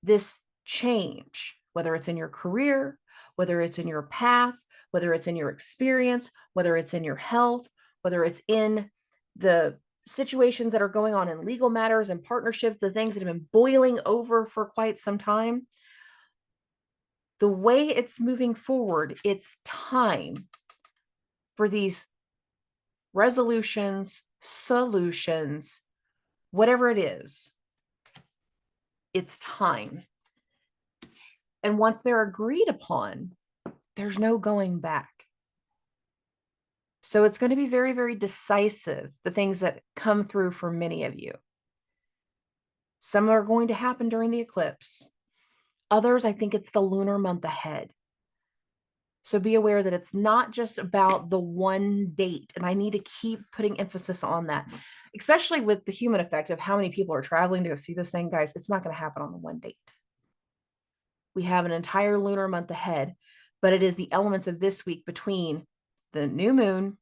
this change, whether it's in your career, whether it's in your path, whether it's in your experience, whether it's in your health, whether it's in the situations that are going on in legal matters and partnerships, the things that have been boiling over for quite some time. The way it's moving forward, it's time for these resolutions, solutions, whatever it is. It's time. And once they're agreed upon, there's no going back. So it's going to be very, very decisive, the things that come through for many of you. Some are going to happen during the eclipse. Others, I think it's the lunar month ahead. So be aware that it's not just about the one date. And I need to keep putting emphasis on that, especially with the human effect of how many people are traveling to go see this thing, guys. It's not going to happen on the one date. We have an entire lunar month ahead, but it is the elements of this week between the new moon,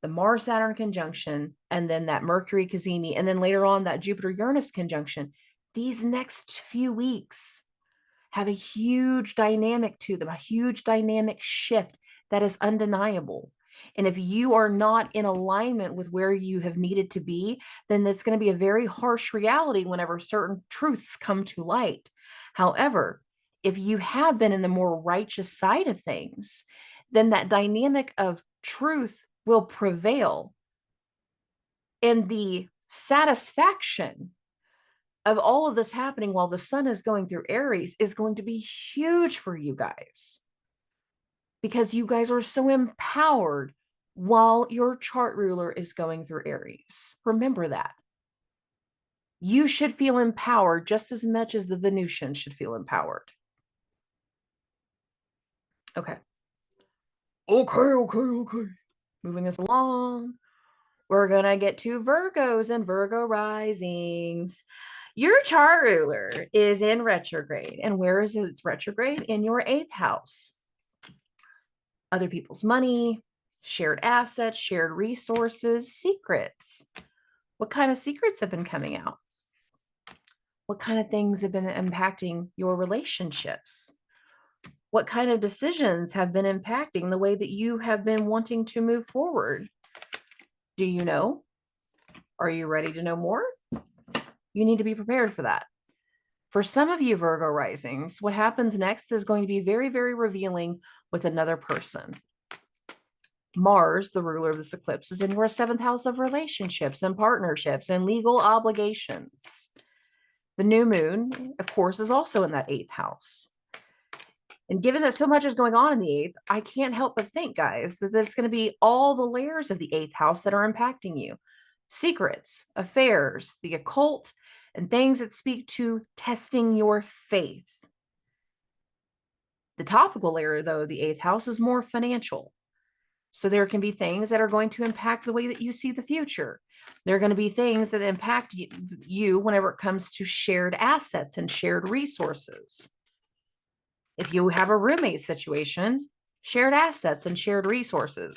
the Mars-Saturn conjunction, and then that Mercury-Cazimi, and then later on that Jupiter-Uranus conjunction. These next few weeks have a huge dynamic to them, a huge dynamic shift that is undeniable. And if you are not in alignment with where you have needed to be, then it's going to be a very harsh reality whenever certain truths come to light. However, if you have been in the more righteous side of things, then that dynamic of truth will prevail. And the satisfaction of all of this happening while the sun is going through Aries is going to be huge for you guys, because you guys are so empowered while your chart ruler is going through Aries. Remember that. You should feel empowered just as much as the Venusians should feel empowered. Okay. Okay. Moving this along. We're going to get to Virgos and Virgo risings. Your chart ruler is in retrograde. And where is it retrograde? In your 8th house. Other people's money, shared assets, shared resources, secrets. What kind of secrets have been coming out? What kind of things have been impacting your relationships? What kind of decisions have been impacting the way that you have been wanting to move forward? Do you know? Are you ready to know more? You need to be prepared for that. For some of you Virgo risings, what happens next is going to be very, very revealing with another person. Mars, the ruler of this eclipse, is in your 7th house of relationships and partnerships and legal obligations. The new moon, of course, is also in that 8th house. And given that so much is going on in the 8th, I can't help but think, guys, that it's going to be all the layers of the 8th house that are impacting you. Secrets, affairs, the occult, and things that speak to testing your faith. The topical layer, though, of the 8th house is more financial. So there can be things that are going to impact the way that you see the future. There are going to be things that impact you whenever it comes to shared assets and shared resources. If you have a roommate situation, shared assets and shared resources.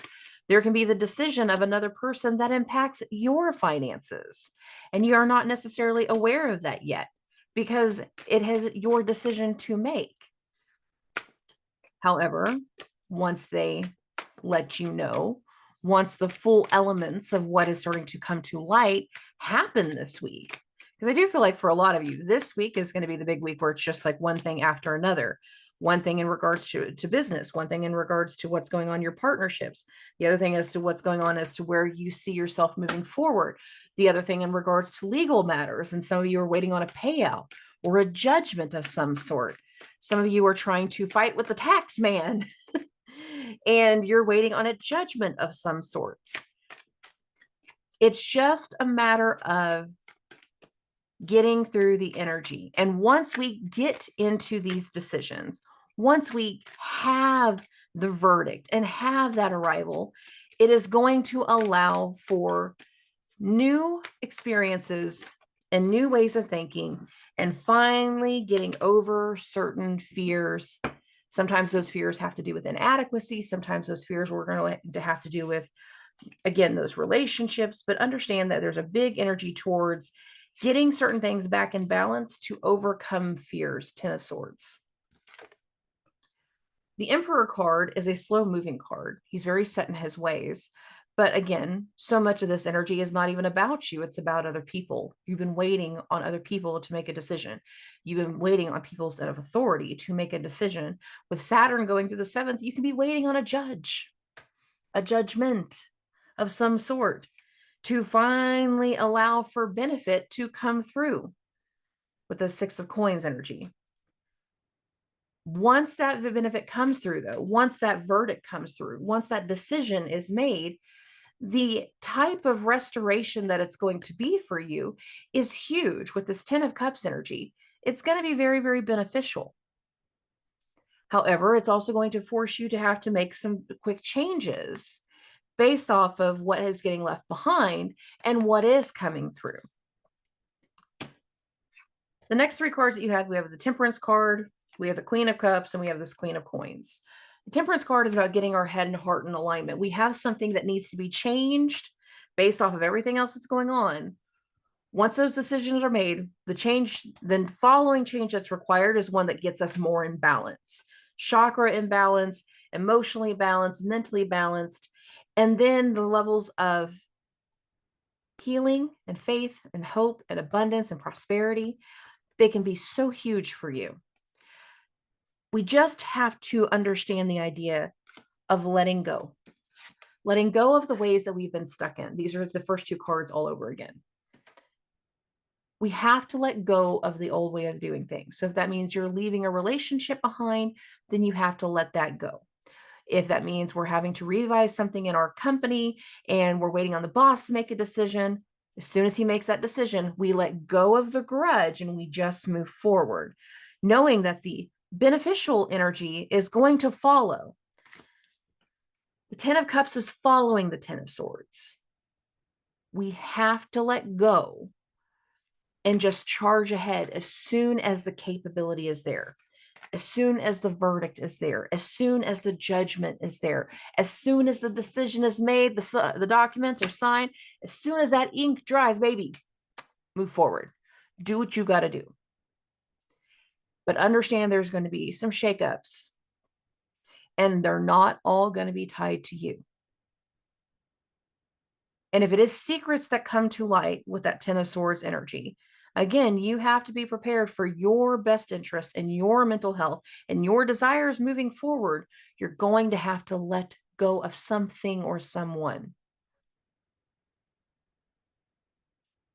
There can be the decision of another person that impacts your finances, and you are not necessarily aware of that yet because it has your decision to make. However, once they let you know, once the full elements of what is starting to come to light happen this week, because I do feel like for a lot of you, this week is going to be the big week where it's just like one thing after another. One thing in regards to business, one thing in regards to what's going on in your partnerships. The other thing as to what's going on as to where you see yourself moving forward. The other thing in regards to legal matters. And some of you are waiting on a payout or a judgment of some sort. Some of you are trying to fight with the tax man and you're waiting on a judgment of some sorts. It's just a matter of getting through the energy. And once we get into these decisions, once we have the verdict and have that arrival, it is going to allow for new experiences and new ways of thinking and finally getting over certain fears. Sometimes those fears have to do with inadequacy. Sometimes those fears we're going to have to do with, again, those relationships, but understand that there's a big energy towards getting certain things back in balance to overcome fears. 10 of Swords. The Emperor card is a slow moving card. He's very set in his ways. But again, so much of this energy is not even about you. It's about other people. You've been waiting on other people to make a decision. You've been waiting on people's of authority to make a decision. With Saturn going through the 7th, you can be waiting on a judge, a judgment of some sort to finally allow for benefit to come through with the 6 of Coins energy. Once that benefit comes through, though, once that verdict comes through, once that decision is made, the type of restoration that it's going to be for you is huge. With this 10 of Cups energy, it's going to be very, very beneficial. However, it's also going to force you to have to make some quick changes based off of what is getting left behind and what is coming through. The next 3 cards that you have, we have the Temperance card, we have the Queen of Cups, and we have this Queen of Coins. The Temperance card is about getting our head and heart in alignment. We have something that needs to be changed based off of everything else that's going on. Once those decisions are made, the following change that's required is one that gets us more in balance. Chakra in balance, emotionally balanced, mentally balanced, and then the levels of healing and faith and hope and abundance and prosperity, they can be so huge for you. We just have to understand the idea of letting go of the ways that we've been stuck in. These are the first 2 cards all over again. We have to let go of the old way of doing things. So if that means you're leaving a relationship behind, then you have to let that go. If that means we're having to revise something in our company and we're waiting on the boss to make a decision, as soon as he makes that decision, we let go of the grudge and we just move forward, knowing that the beneficial energy is going to follow. The 10 of Cups is following the 10 of Swords. We have to let go and just charge ahead as soon as the capability is there. As soon as the verdict is there, as soon as the judgment is there, as soon as the decision is made, the documents are signed, as soon as that ink dries, baby, move forward. Do what you got to do. But understand there's going to be some shakeups, and they're not all going to be tied to you. And if it is secrets that come to light with that Ten of Swords energy, again, you have to be prepared for your best interest and your mental health and your desires moving forward. You're going to have to let go of something or someone.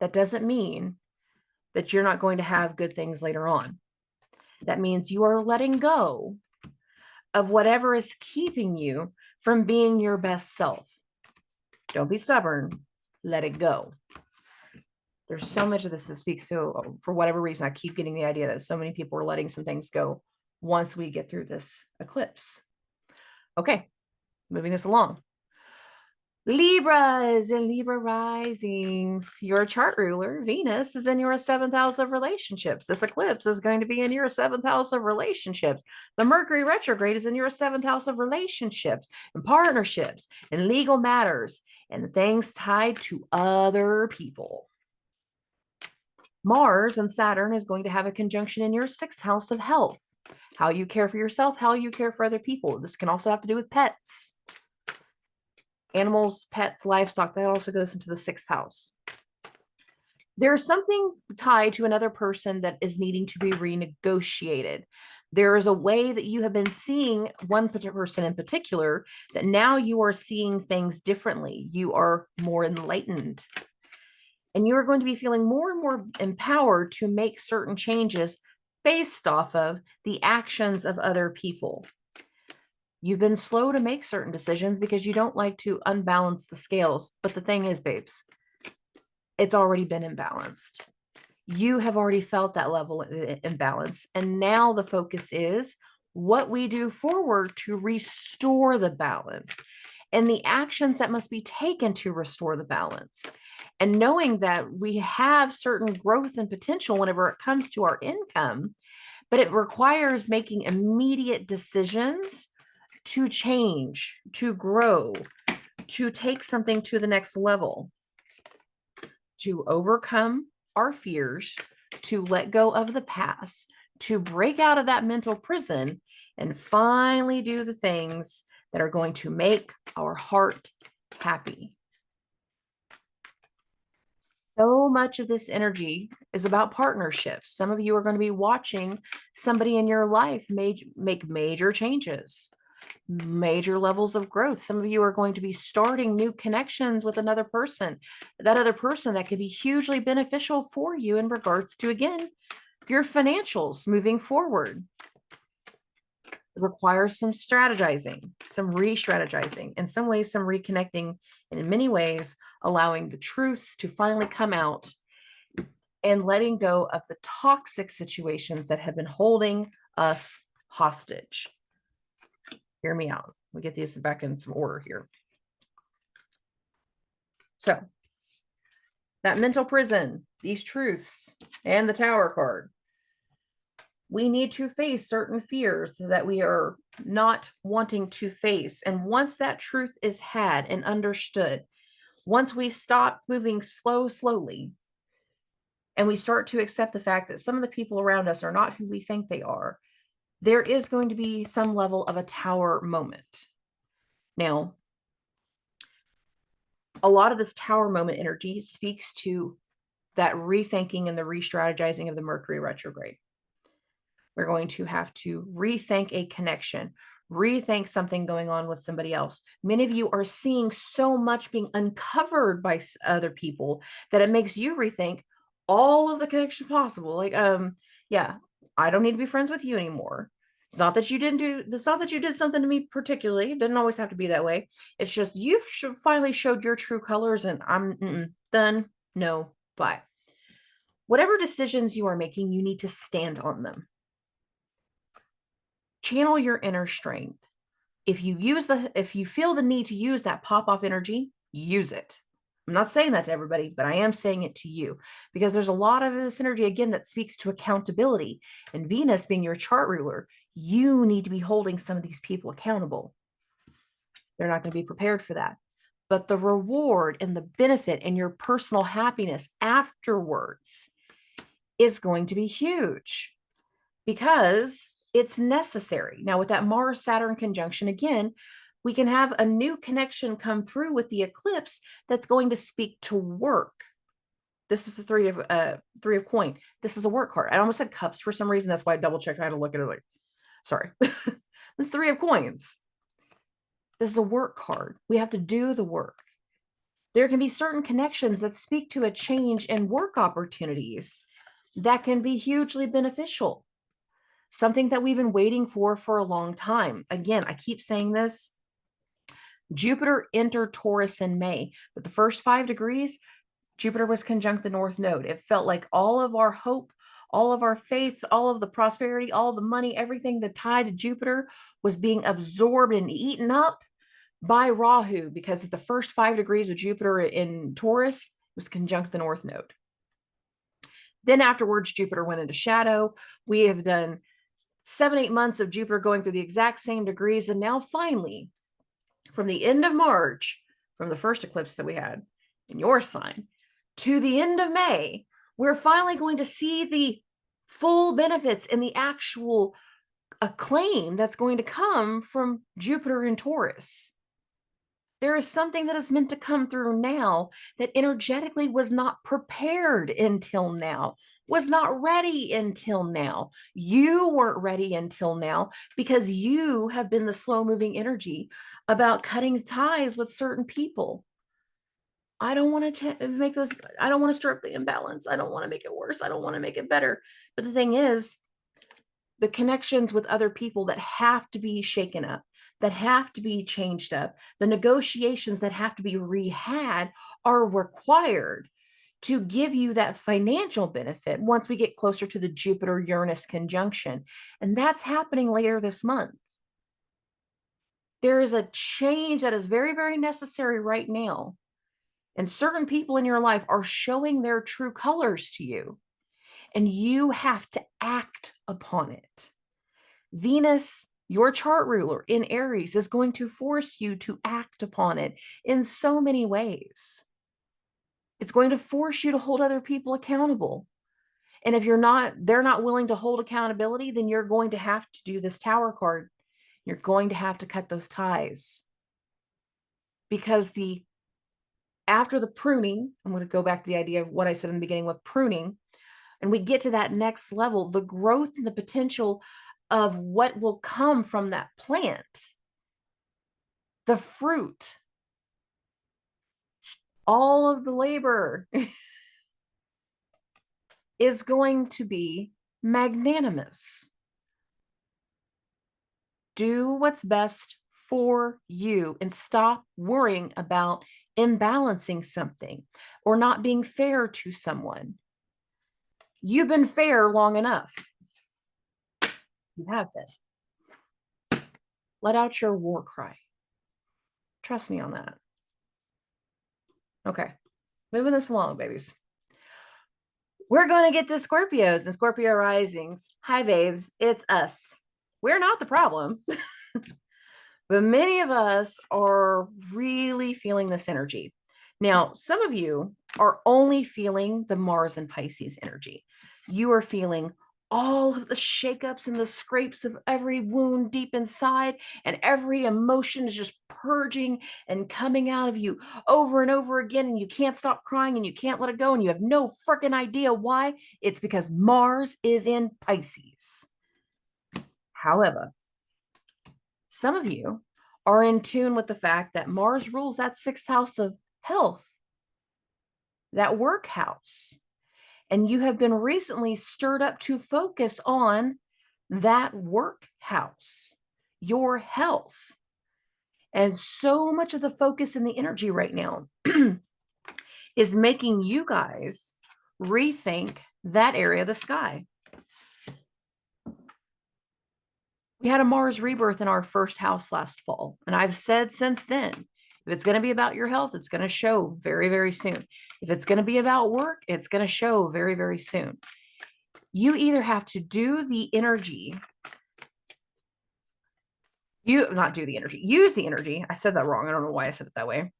That doesn't mean that you're not going to have good things later on. That means you are letting go of whatever is keeping you from being your best self. Don't be stubborn. Let it go. There's so much of this that speaks to, for whatever reason, I keep getting the idea that so many people are letting some things go once we get through this eclipse. Okay, moving this along. Libras and Libra risings. Your chart ruler, Venus, is in your seventh house of relationships. This eclipse is going to be in your seventh house of relationships. The Mercury retrograde is in your seventh house of relationships and partnerships and legal matters and things tied to other people. Mars and Saturn is going to have a conjunction in your sixth house of health. How you care for yourself, how you care for other people. This can also have to do with pets. Animals, pets, livestock, that also goes into the sixth house. There's something tied to another person that is needing to be renegotiated. There is a way that you have been seeing one person in particular that now you are seeing things differently. You are more enlightened. And you're going to be feeling more and more empowered to make certain changes based off of the actions of other people. You've been slow to make certain decisions because you don't like to unbalance the scales. But the thing is, babes, it's already been imbalanced. You have already felt that level of imbalance. And now the focus is what we do forward to restore the balance and the actions that must be taken to restore the balance. And knowing that we have certain growth and potential whenever it comes to our income, but it requires making immediate decisions to change, to grow, to take something to the next level, to overcome our fears, to let go of the past, to break out of that mental prison and finally do the things that are going to make our heart happy. So much of this energy is about partnerships. Some of you are going to be watching somebody in your life make major changes, major levels of growth. Some of you are going to be starting new connections with another person. That other person that could be hugely beneficial for you in regards to, again, your financials moving forward. It requires some strategizing, some re-strategizing, in some ways, some reconnecting, and in many ways, allowing the truths to finally come out and letting go of the toxic situations that have been holding us hostage. Hear me out. We'll get these back in some order here. So, that mental prison, these truths, and the Tower card. We need to face certain fears that we are not wanting to face. And once that truth is had and understood, once we stop moving slowly, and we start to accept the fact that some of the people around us are not who we think they are, there is going to be some level of a Tower moment. Now, a lot of this Tower moment energy speaks to that rethinking and the re-strategizing of the Mercury retrograde. We're going to have to rethink a connection, rethink something going on with somebody else. Many of you are seeing so much being uncovered by other people that it makes you rethink all of the connections possible. Like, yeah, I don't need to be friends with you anymore. It's not that you it's not that you did something to me particularly. It didn't always have to be that way. It's just you've finally showed your true colors and I'm done. No, bye. Whatever decisions you are making, you need to stand on them. Channel your inner strength. If you feel the need to use that pop-off energy, use it. I'm not saying that to everybody, but I am saying it to you because there's a lot of this energy, again, that speaks to accountability. And Venus being your chart ruler, you need to be holding some of these people accountable. They're not going to be prepared for that. But the reward and the benefit and your personal happiness afterwards is going to be huge because it's necessary. Now, with that Mars-Saturn conjunction, again, we can have a new connection come through with the eclipse that's going to speak to work. This is the three of coin. This is a work card. I almost said cups for some reason. That's why I double checked. I had to look at it like, sorry. This is three of coins. This is a work card. We have to do the work. There can be certain connections that speak to a change in work opportunities that can be hugely beneficial. Something that we've been waiting for a long time. Again, I keep saying this. Jupiter entered Taurus in May, but the first 5 degrees, Jupiter was conjunct the North Node. It felt like all of our hope, all of our faiths, all of the prosperity, all the money, everything that tied to Jupiter was being absorbed and eaten up by Rahu, because at the first 5 degrees of Jupiter in Taurus was conjunct the North Node. Then afterwards, Jupiter went into shadow. We have done 7-8 months of Jupiter going through the exact same degrees. And now finally, from the end of March, from the first eclipse that we had in your sign, to the end of May, we're finally going to see the full benefits and the actual acclaim that's going to come from Jupiter in Taurus. There is something that is meant to come through now that energetically was not prepared until now, was not ready until now. You weren't ready until now because you have been the slow-moving energy about cutting ties with certain people. I don't want to make those, I don't want to stir up the imbalance. I don't want to make it worse. I don't want to make it better. But the thing is, the connections with other people that have to be shaken up, that have to be changed up, the negotiations that have to be re-had are required to give you that financial benefit once we get closer to the Jupiter-Uranus conjunction. And that's happening later this month. There is a change that is very, very necessary right now. And certain people in your life are showing their true colors to you. And you have to act upon it. Venus, your chart ruler in Aries, is going to force you to act upon it in so many ways. It's going to force you to hold other people accountable. And if they're not willing to hold accountability, then you're going to have to do this Tower card. You're going to have to cut those ties. Because after the pruning, I'm going to go back to the idea of what I said in the beginning with pruning, and we get to that next level, the growth and the potential of what will come from that plant, the fruit, all of the labor is going to be magnanimous. Do what's best for you and stop worrying about imbalancing something or not being fair to someone. You've been fair long enough. You have been. Let out your war cry. Trust me on that. Okay, moving this along, babies. We're going to get to Scorpios and Scorpio risings. Hi, babes. It's us. We're not the problem. But many of us are really feeling this energy. Now, some of you are only feeling the Mars and Pisces energy. You are feeling all of the shakeups and the scrapes of every wound deep inside, and every emotion is just purging and coming out of you over and over again, and you can't stop crying and you can't let it go, and you have no freaking idea why. It's because Mars is in Pisces. However, some of you are in tune with the fact that Mars rules that 6th house of health, that work house. And you have been recently stirred up to focus on that work house, your health. And so much of the focus and the energy right now is making you guys rethink that area of the sky. We had a Mars rebirth in our 1st house last fall. And I've said since then, If it's going to be about your health, it's going to show very, very soon. If it's going to be about work, it's going to show very, very soon. You either have to do the energy, use the energy. I said that wrong. I don't know why I said it that way.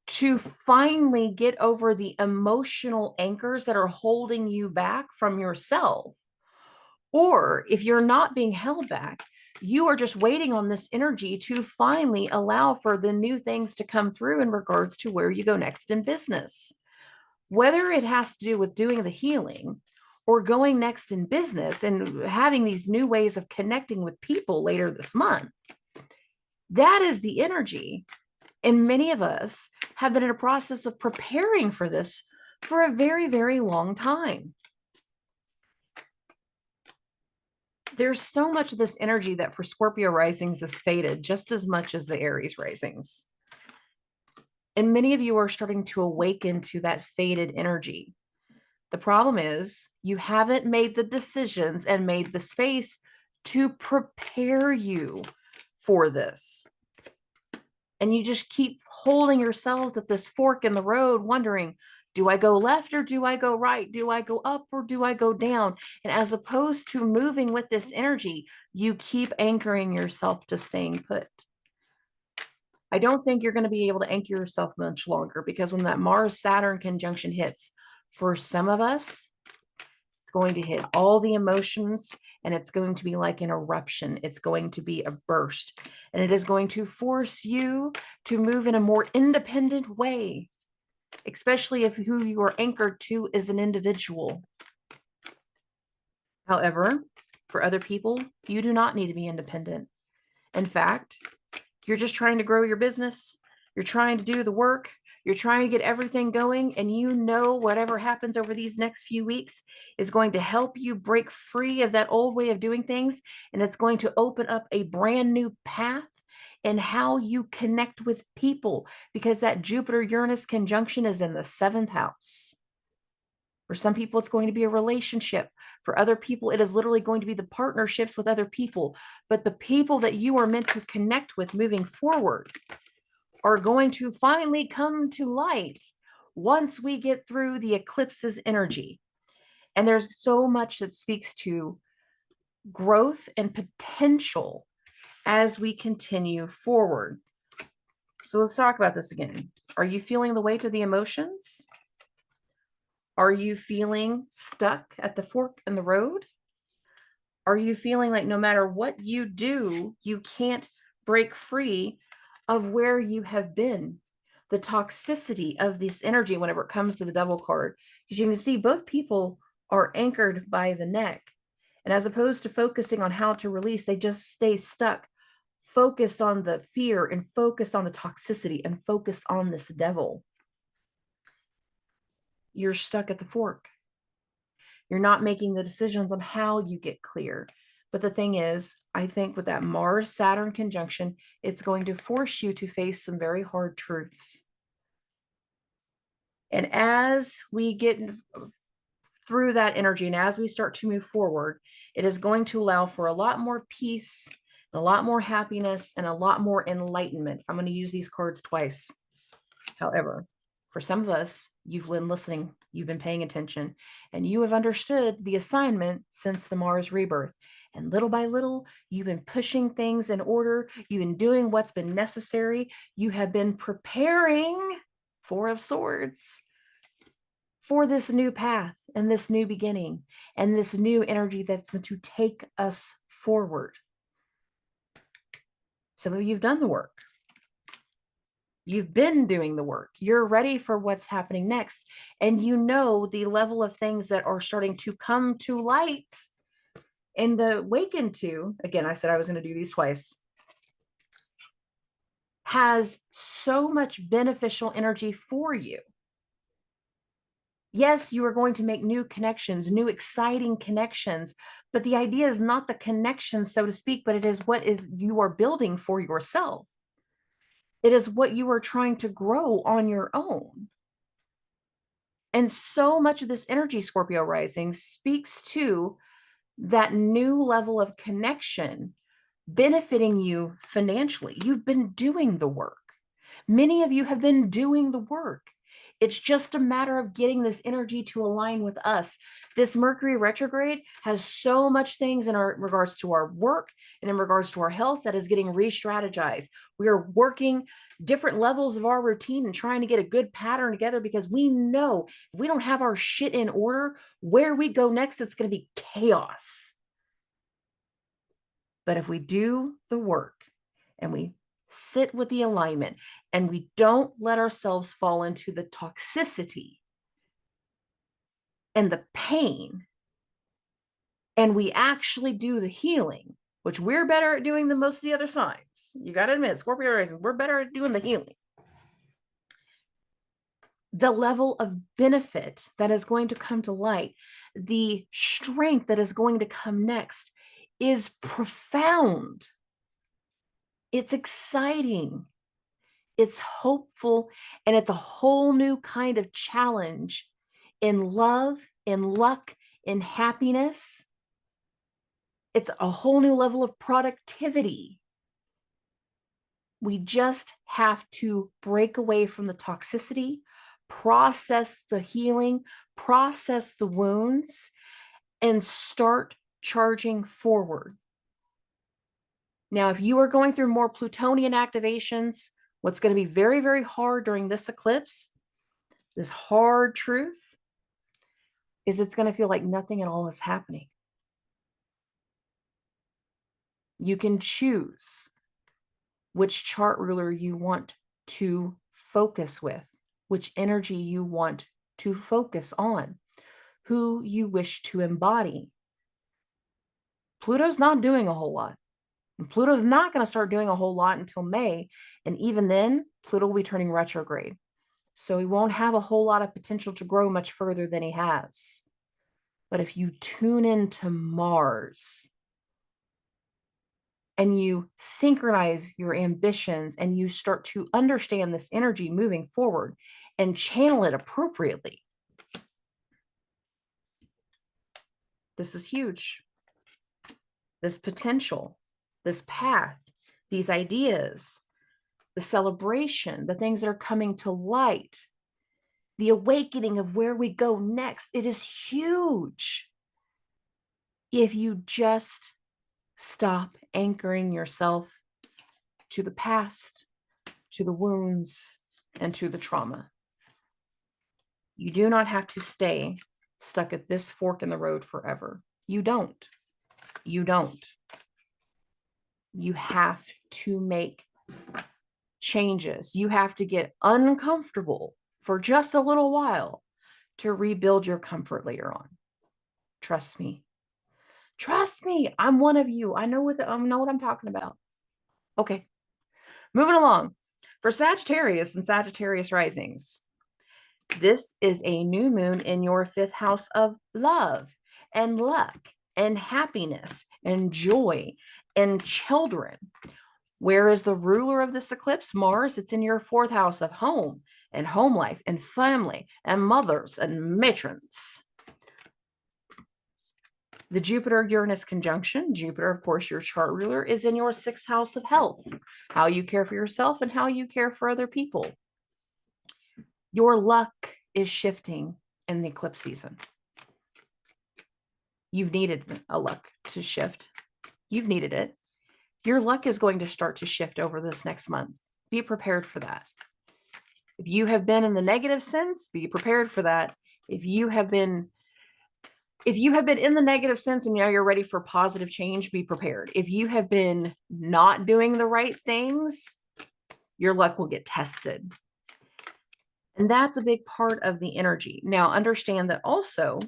To finally get over the emotional anchors that are holding you back from yourself. Or if you're not being held back, you are just waiting on this energy to finally allow for the new things to come through in regards to where you go next in business. Whether it has to do with doing the healing or going next in business and having these new ways of connecting with people later this month, that is the energy. And many of us have been in a process of preparing for this for a very, very long time. There's so much of this energy that for Scorpio risings is faded just as much as the Aries risings. And many of you are starting to awaken to that faded energy. The problem is you haven't made the decisions and made the space to prepare you for this. And you just keep holding yourselves at this fork in the road, wondering, do I go left or do I go right? Do I go up or do I go down? And as opposed to moving with this energy, you keep anchoring yourself to staying put. I don't think you're going to be able to anchor yourself much longer, because when that Mars-Saturn conjunction hits, for some of us, it's going to hit all the emotions, and it's going to be like an eruption. It's going to be a burst, and it is going to force you to move in a more independent way, especially if who you are anchored to is an individual. However, for other people, you do not need to be independent. In fact, you're just trying to grow your business. You're trying to do the work. You're trying to get everything going. And you know whatever happens over these next few weeks is going to help you break free of that old way of doing things. And it's going to open up a brand new path in how you connect with people, because that Jupiter-Uranus conjunction is in the 7th house. For some people, it's going to be a relationship. For other people, it is literally going to be the partnerships with other people. But the people that you are meant to connect with moving forward are going to finally come to light once we get through the eclipse's energy. And there's so much that speaks to growth and potential as we continue forward. So let's talk about this again. Are you feeling the weight of the emotions? Are you feeling stuck at the fork in the road? Are you feeling like no matter what you do, you can't break free of where you have been? The toxicity of this energy whenever it comes to the Devil card. Because you can see both people are anchored by the neck. And as opposed to focusing on how to release, they just stay stuck, focused on the fear and focused on the toxicity and focused on this devil. You're stuck at the fork. You're not making the decisions on how you get clear. But the thing is, I think with that Mars-Saturn conjunction, it's going to force you to face some very hard truths. And as we get through that energy and as we start to move forward, it is going to allow for a lot more peace, a lot more happiness, and a lot more enlightenment. I'm going to use these cards twice. However, for some of us, you've been listening, you've been paying attention, and you have understood the assignment since the Mars rebirth. And little by little, you've been pushing things in order. You've been doing what's been necessary. You have been preparing, Four of Swords, for this new path and this new beginning and this new energy that's meant to take us forward. Some of you have done the work. You've been doing the work. You're ready for what's happening next. And you know the level of things that are starting to come to light and the awaken to, again, I said I was going to do these twice, has so much beneficial energy for you. Yes, you are going to make new connections, new exciting connections, but the idea is not the connection, so to speak, but it is what is you are building for yourself. It is what you are trying to grow on your own. And so much of this energy, Scorpio rising, speaks to that new level of connection benefiting you financially. You've been doing the work. Many of you have been doing the work. It's just a matter of getting this energy to align with us. This Mercury retrograde has so much things in regards to our work and in regards to our health that is getting re-strategized. We are working different levels of our routine and trying to get a good pattern together, because we know if we don't have our shit in order, where we go next, it's going to be chaos. But if we do the work and we sit with the alignment and we don't let ourselves fall into the toxicity and the pain, and we actually do the healing, which we're better at doing than most of the other signs. You got to admit, Scorpio rising, we're better at doing the healing. The level of benefit that is going to come to light, the strength that is going to come next is profound. It's exciting. It's hopeful, and it's a whole new kind of challenge in love, in luck, in happiness. It's a whole new level of productivity. We just have to break away from the toxicity, process the healing, process the wounds, and start charging forward. Now, if you are going through more Plutonian activations, what's going to be very, very hard during this eclipse, this hard truth, is it's going to feel like nothing at all is happening. You can choose which chart ruler you want to focus with, which energy you want to focus on, who you wish to embody. Pluto's not doing a whole lot. And Pluto's not going to start doing a whole lot until May. And even then, Pluto will be turning retrograde. So he won't have a whole lot of potential to grow much further than he has. But if you tune into Mars and you synchronize your ambitions and you start to understand this energy moving forward and channel it appropriately, this is huge. This potential, this path, these ideas, the celebration, the things that are coming to light, the awakening of where we go next, it is huge. If you just stop anchoring yourself to the past, to the wounds, and to the trauma. You do not have to stay stuck at this fork in the road forever. You don't. You don't. You have to make changes. You have to get uncomfortable for just a little while to rebuild your comfort later on. Trust me. Trust me. I'm one of you. I know what I'm talking about. Okay. Moving along. For Sagittarius and Sagittarius risings, this is a new moon in your 5th house of love and luck and happiness and joy and children. Where is the ruler of this eclipse? Mars. It's in your 4th house of home and home life and family and mothers and matrons. The Jupiter-Uranus conjunction, Jupiter, of course, your chart ruler, is in your 6th house of health, how you care for yourself and how you care for other people. Your luck is shifting in the eclipse season. You've needed a luck to shift. You've needed it. Your luck is going to start to shift over this next month. Be prepared for that. If you have been in the negative sense, be prepared for that. If you have been in the negative sense and now you're ready for positive change, be prepared. If you have been not doing the right things, your luck will get tested. And that's a big part of the energy. Now, understand that also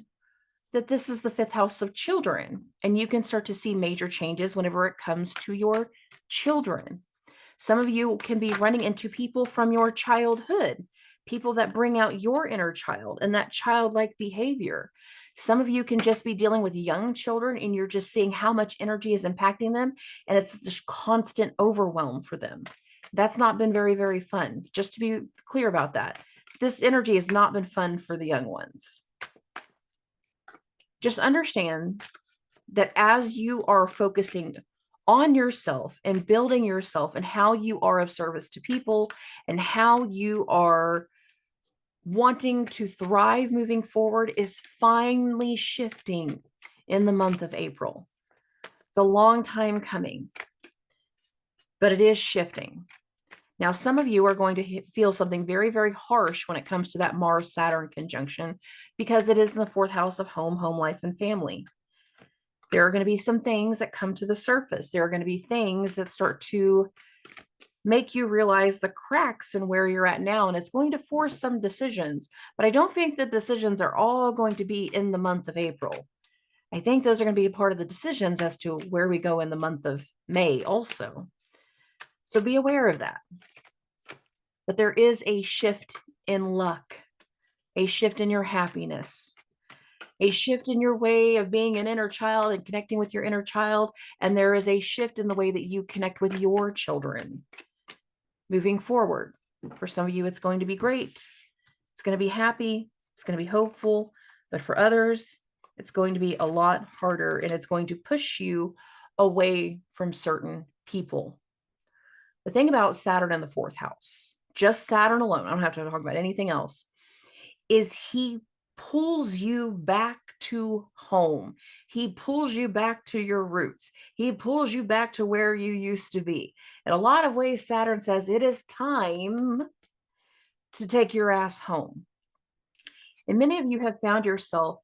that this is the 5th house of children, and you can start to see major changes whenever it comes to your children. Some of you can be running into people from your childhood, people that bring out your inner child and that childlike behavior. Some of you can just be dealing with young children and you're just seeing how much energy is impacting them, and it's just constant overwhelm for them. That's not been very, very fun. Just to be clear about that. This energy has not been fun for the young ones. Just understand that as you are focusing on yourself and building yourself and how you are of service to people and how you are wanting to thrive moving forward is finally shifting in the month of April. It's a long time coming, but it is shifting. Now, some of you are going to feel something very, very harsh when it comes to that Mars-Saturn conjunction because it is in the fourth house of home, home life, and family. There are going to be some things that come to the surface. There are going to be things that start to make you realize the cracks in where you're at now, and it's going to force some decisions. But I don't think the decisions are all going to be in the month of April. I think those are going to be a part of the decisions as to where we go in the month of May also. So be aware of that. But there is a shift in luck, a shift in your happiness, a shift in your way of being an inner child and connecting with your inner child. And there is a shift in the way that you connect with your children moving forward. For some of you, it's going to be great. It's going to be happy. It's going to be hopeful. But for others, it's going to be a lot harder, and it's going to push you away from certain people. The thing about Saturn in the fourth house, just Saturn alone, I don't have to talk about anything else, is he pulls you back to home. He pulls you back to your roots. He pulls you back to where you used to be. In a lot of ways, Saturn says it is time to take your ass home. And many of you have found yourself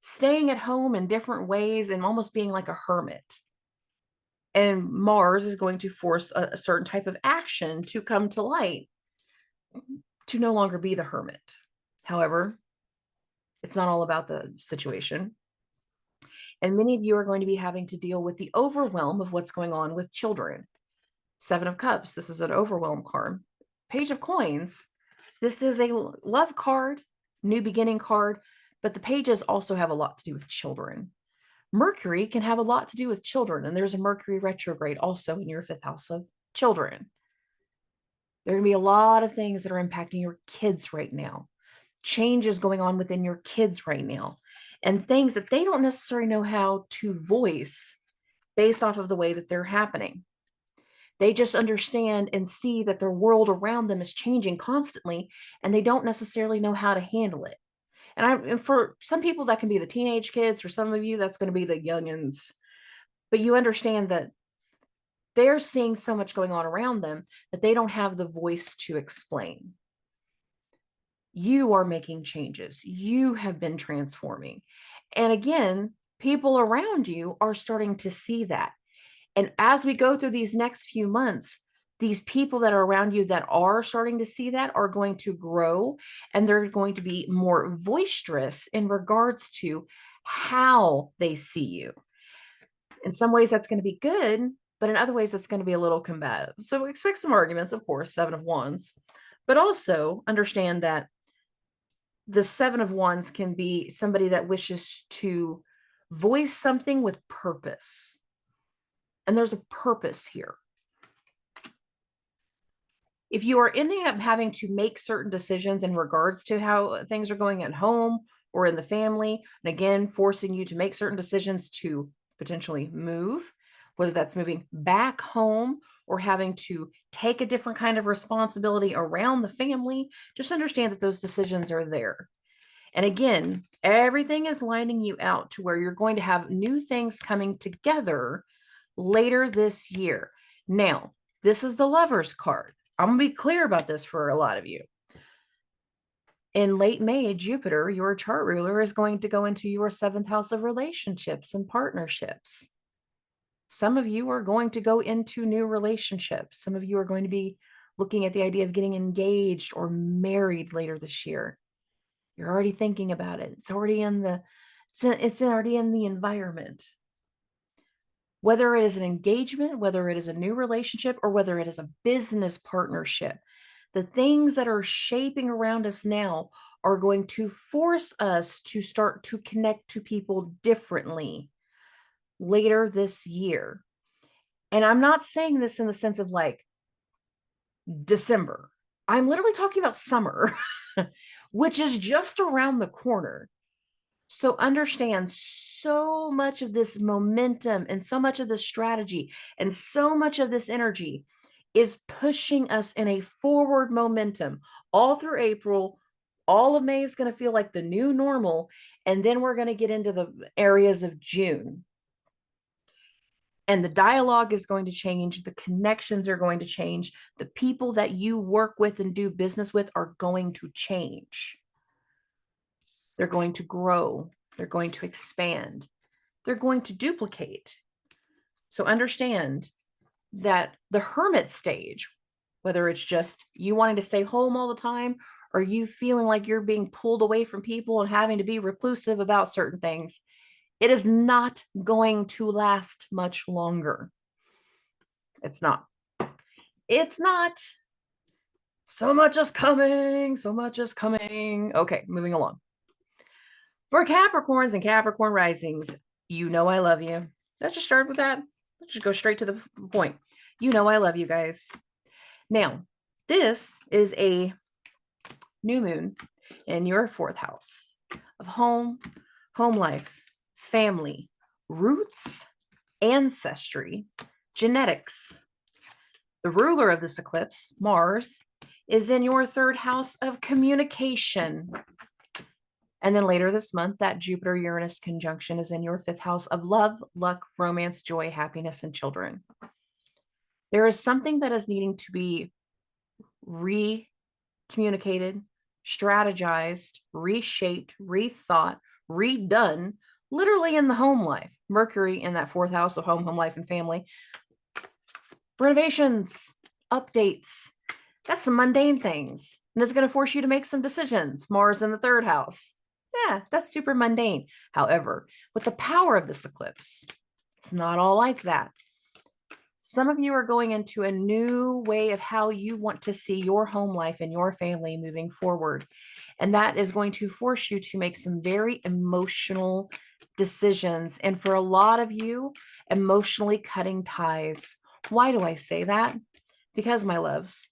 staying at home in different ways and almost being like a hermit. And Mars is going to force a certain type of action to come to light to no longer be the hermit. However, it's not all about the situation. And many of you are going to be having to deal with the overwhelm of what's going on with children. Seven of Cups, this is an overwhelm card. Page of Coins, this is a love card, new beginning card, but the pages also have a lot to do with children. Mercury can have a lot to do with children, and there's a Mercury retrograde also in your fifth house of children. There are going to be a lot of things that are impacting your kids right now. Changes going on within your kids right now, and things that they don't necessarily know how to voice based off of the way that they're happening. They just understand and see that their world around them is changing constantly, and they don't necessarily know how to handle it. And for some people, that can be the teenage kids. For some of you, that's going to be the youngins. But you understand that they're seeing so much going on around them that they don't have the voice to explain. You are making changes. You have been transforming. And again, people around you are starting to see that. And as we go through these next few months, these people that are around you that are starting to see that are going to grow, and they're going to be more boisterous in regards to how they see you. In some ways, that's going to be good, but in other ways, it's going to be a little combative. So expect some arguments, of course, Seven of Wands, but also understand that the Seven of Wands can be somebody that wishes to voice something with purpose. And there's a purpose here. If you are ending up having to make certain decisions in regards to how things are going at home or in the family, and again, forcing you to make certain decisions to potentially move, whether that's moving back home or having to take a different kind of responsibility around the family, just understand that those decisions are there. And again, everything is lining you out to where you're going to have new things coming together later this year. Now, this is the Lovers card. I'm going to be clear about this for a lot of you. In late May, Jupiter, your chart ruler, is going to go into your seventh house of relationships and partnerships. Some of you are going to go into new relationships. Some of you are going to be looking at the idea of getting engaged or married later this year. You're already thinking about it. It's already in the environment. Whether it is an engagement, whether it is a new relationship, or whether it is a business partnership, the things that are shaping around us now are going to force us to start to connect to people differently later this year. And I'm not saying this in the sense of like December. I'm literally talking about summer, which is just around the corner. So understand, so much of this momentum and so much of this strategy and so much of this energy is pushing us in a forward momentum all through April. All of May is going to feel like the new normal. And then we're going to get into the areas of June. And the dialogue is going to change. The connections are going to change. The people that you work with and do business with are going to change. They're going to grow. They're going to expand. They're going to duplicate. So understand that the hermit stage, whether it's just you wanting to stay home all the time or you feeling like you're being pulled away from people and having to be reclusive about certain things, it is not going to last much longer. It's not. It's not. So much is coming. So much is coming. Okay, moving along. For Capricorns and Capricorn risings, you know I love you. Let's just start with that. Let's just go straight to the point. You know I love you guys. Now, this is a new moon in your fourth house of home, home life, family, roots, ancestry, genetics. The ruler of this eclipse, Mars, is in your third house of communication. And then later this month, that Jupiter-Uranus conjunction is in your fifth house of love, luck, romance, joy, happiness, and children. There is something that is needing to be re-communicated, strategized, reshaped, rethought, redone, literally in the home life. Mercury in that fourth house of home, home life, and family. Renovations, updates. That's some mundane things. And it's going to force you to make some decisions. Mars in the third house. Yeah, that's super mundane. However, with the power of this eclipse, it's not all like that. Some of you are going into a new way of how you want to see your home life and your family moving forward. And that is going to force you to make some very emotional decisions. And for a lot of you, emotionally cutting ties. Why do I say that? Because, my loves,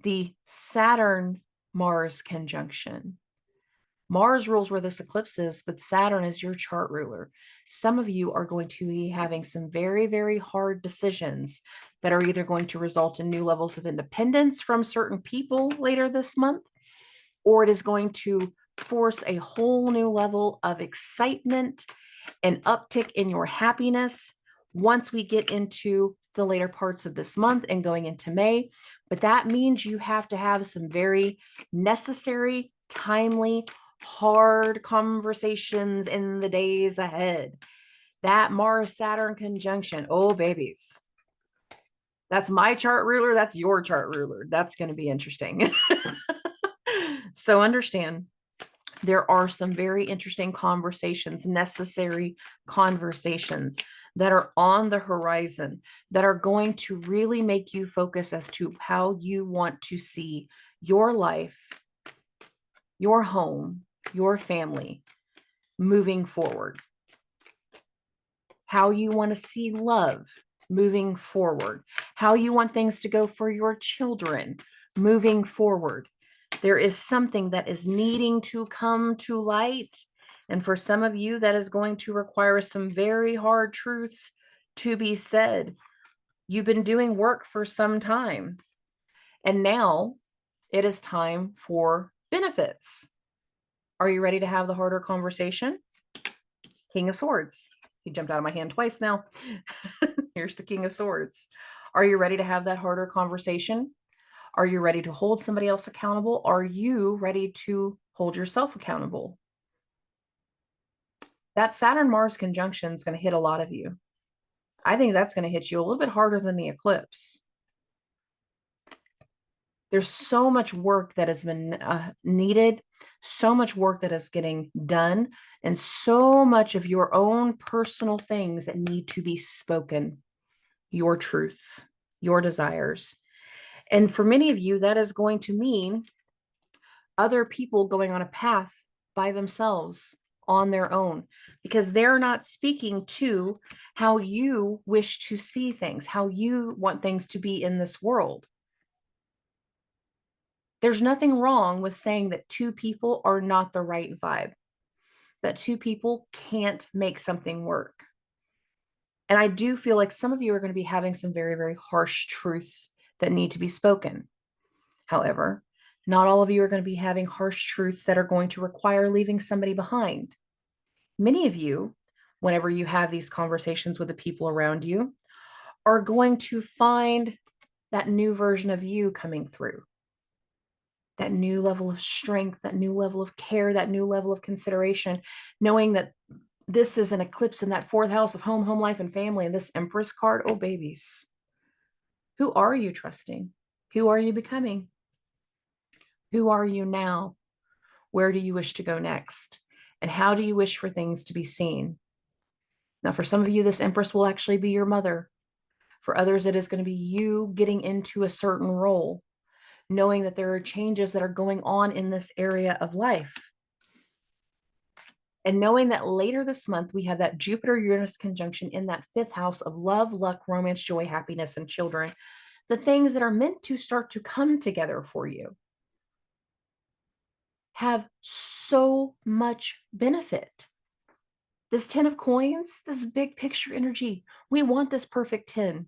the Saturn-Mars conjunction. Mars rules where this eclipse is, but Saturn is your chart ruler. Some of you are going to be having some very, very hard decisions that are either going to result in new levels of independence from certain people later this month, or it is going to force a whole new level of excitement and uptick in your happiness once we get into the later parts of this month and going into May. But that means you have to have some very necessary, timely, hard conversations in the days ahead. That Mars-Saturn conjunction, oh babies. That's my chart ruler. That's your chart ruler. That's going to be interesting. So understand, there are some very interesting conversations, necessary conversations that are on the horizon that are going to really make you focus as to how you want to see your life, your home, your family moving forward. How you want to see love moving forward. How you want things to go for your children moving forward. There is something that is needing to come to light. And for some of you, that is going to require some very hard truths to be said. You've been doing work for some time, and now it is time for benefits. Are you ready to have the harder conversation? King of Swords. He jumped out of my hand twice now. Here's the King of Swords. Are you ready to have that harder conversation? Are you ready to hold somebody else accountable? Are you ready to hold yourself accountable? That Saturn-Mars conjunction is going to hit a lot of you. I think that's going to hit you a little bit harder than the eclipse. There's so much work that has been needed, so much work that is getting done, and so much of your own personal things that need to be spoken, your truths, your desires. And for many of you, that is going to mean other people going on a path by themselves on their own, because they're not speaking to how you wish to see things, how you want things to be in this world. There's nothing wrong with saying that two people are not the right vibe. that two people can't make something work. And I do feel like some of you are going to be having some very, very harsh truths that need to be spoken. However, not all of you are going to be having harsh truths that are going to require leaving somebody behind. Many of you, whenever you have these conversations with the people around you, are going to find that new version of you coming through. That new level of strength, that new level of care, that new level of consideration, knowing that this is an eclipse in that fourth house of home, home life, and family. And this Empress card, oh babies. Who are you trusting? Who are you becoming? Who are you now? Where do you wish to go next? And how do you wish for things to be seen? Now, for some of you, this Empress will actually be your mother. For others, it is going to be you getting into a certain role, knowing that there are changes that are going on in this area of life. And knowing that later this month, we have that Jupiter-Uranus conjunction in that fifth house of love, luck, romance, joy, happiness, and children, the things that are meant to start to come together for you have so much benefit. This 10 of coins, this big picture energy, we want this perfect 10.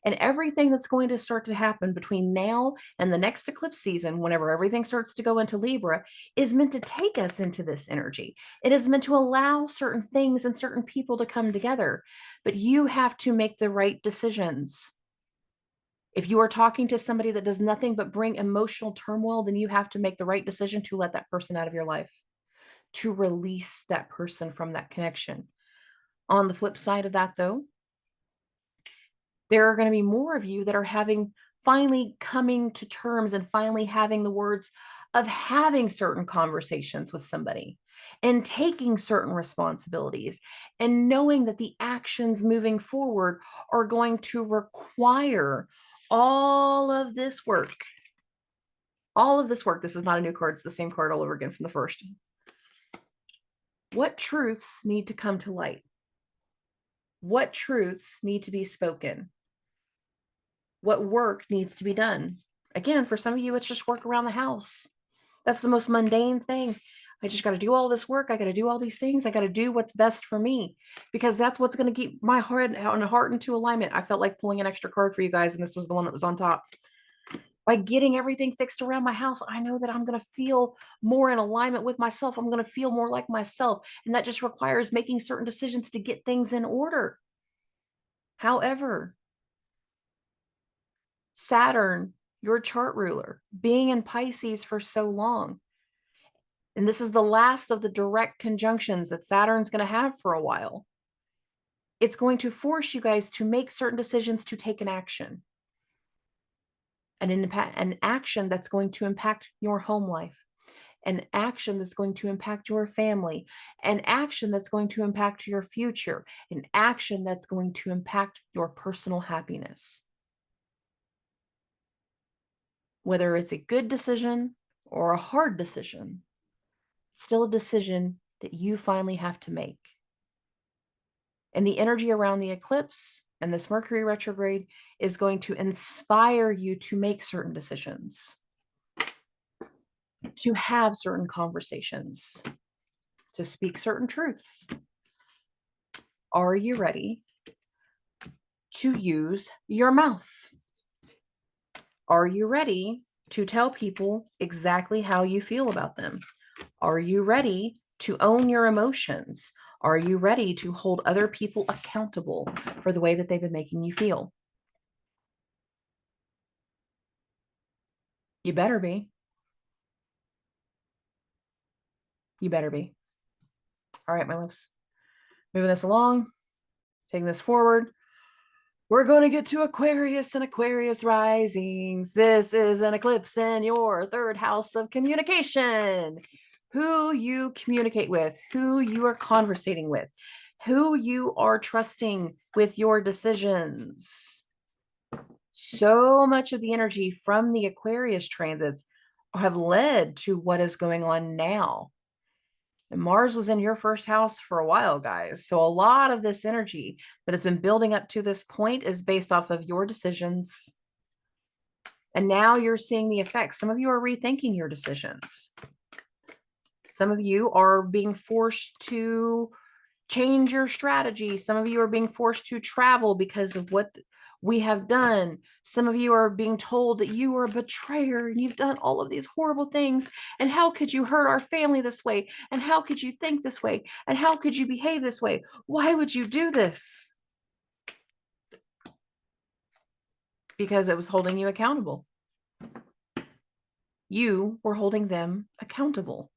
And everything that's going to start to happen between now and the next eclipse season, whenever everything starts to go into Libra, is meant to take us into this energy. It is meant to allow certain things and certain people to come together. But you have to make the right decisions. If you are talking to somebody that does nothing but bring emotional turmoil, then you have to make the right decision to let that person out of your life, to release that person from that connection. On the flip side of that, though, there are going to be more of you that are finally coming to terms and finally having the words of having certain conversations with somebody and taking certain responsibilities and knowing that the actions moving forward are going to require all of this work. All of this work. This is not a new card. It's the same card all over again from the first. What truths need to come to light? What truths need to be spoken? What work needs to be done? Again, for some of you, it's just work around the house. That's the most mundane thing. I just got to do all this work. I got to do all these things. I got to do what's best for me because that's what's going to keep my heart into alignment. I felt like pulling an extra card for you guys, and this was the one that was on top. By getting everything fixed around my house, I know that I'm going to feel more in alignment with myself. I'm going to feel more like myself. And that just requires making certain decisions to get things in order. However, Saturn, your chart ruler, being in Pisces for so long, and this is the last of the direct conjunctions that Saturn's going to have for a while, it's going to force you guys to make certain decisions to take an action. An action that's going to impact your home life, an action that's going to impact your family, an action that's going to impact your future, an action that's going to impact your personal happiness. Whether it's a good decision or a hard decision, it's still a decision that you finally have to make. And the energy around the eclipse and this Mercury retrograde is going to inspire you to make certain decisions, to have certain conversations, to speak certain truths. Are you ready to use your mouth? Are you ready to tell people exactly how you feel about them? Are you ready to own your emotions? Are you ready to hold other people accountable for the way that they've been making you feel? You better be. You better be. All right, my loves. Moving this along, taking this forward. We're going to get to Aquarius and Aquarius risings. This is an eclipse in your third house of communication. Who you communicate with, who you are conversating with, who you are trusting with your decisions. So much of the energy from the Aquarius transits have led to what is going on now. And Mars was in your first house for a while, guys. So a lot of this energy that has been building up to this point is based off of your decisions. And now you're seeing the effects. Some of you are rethinking your decisions. Some of you are being forced to change your strategy. Some of you are being forced to travel because of what we have done. Some of you are being told that you are a betrayer and you've done all of these horrible things. And how could you hurt our family this way? And how could you think this way? And how could you behave this way? Why would you do this? Because it was holding you accountable. You were holding them accountable.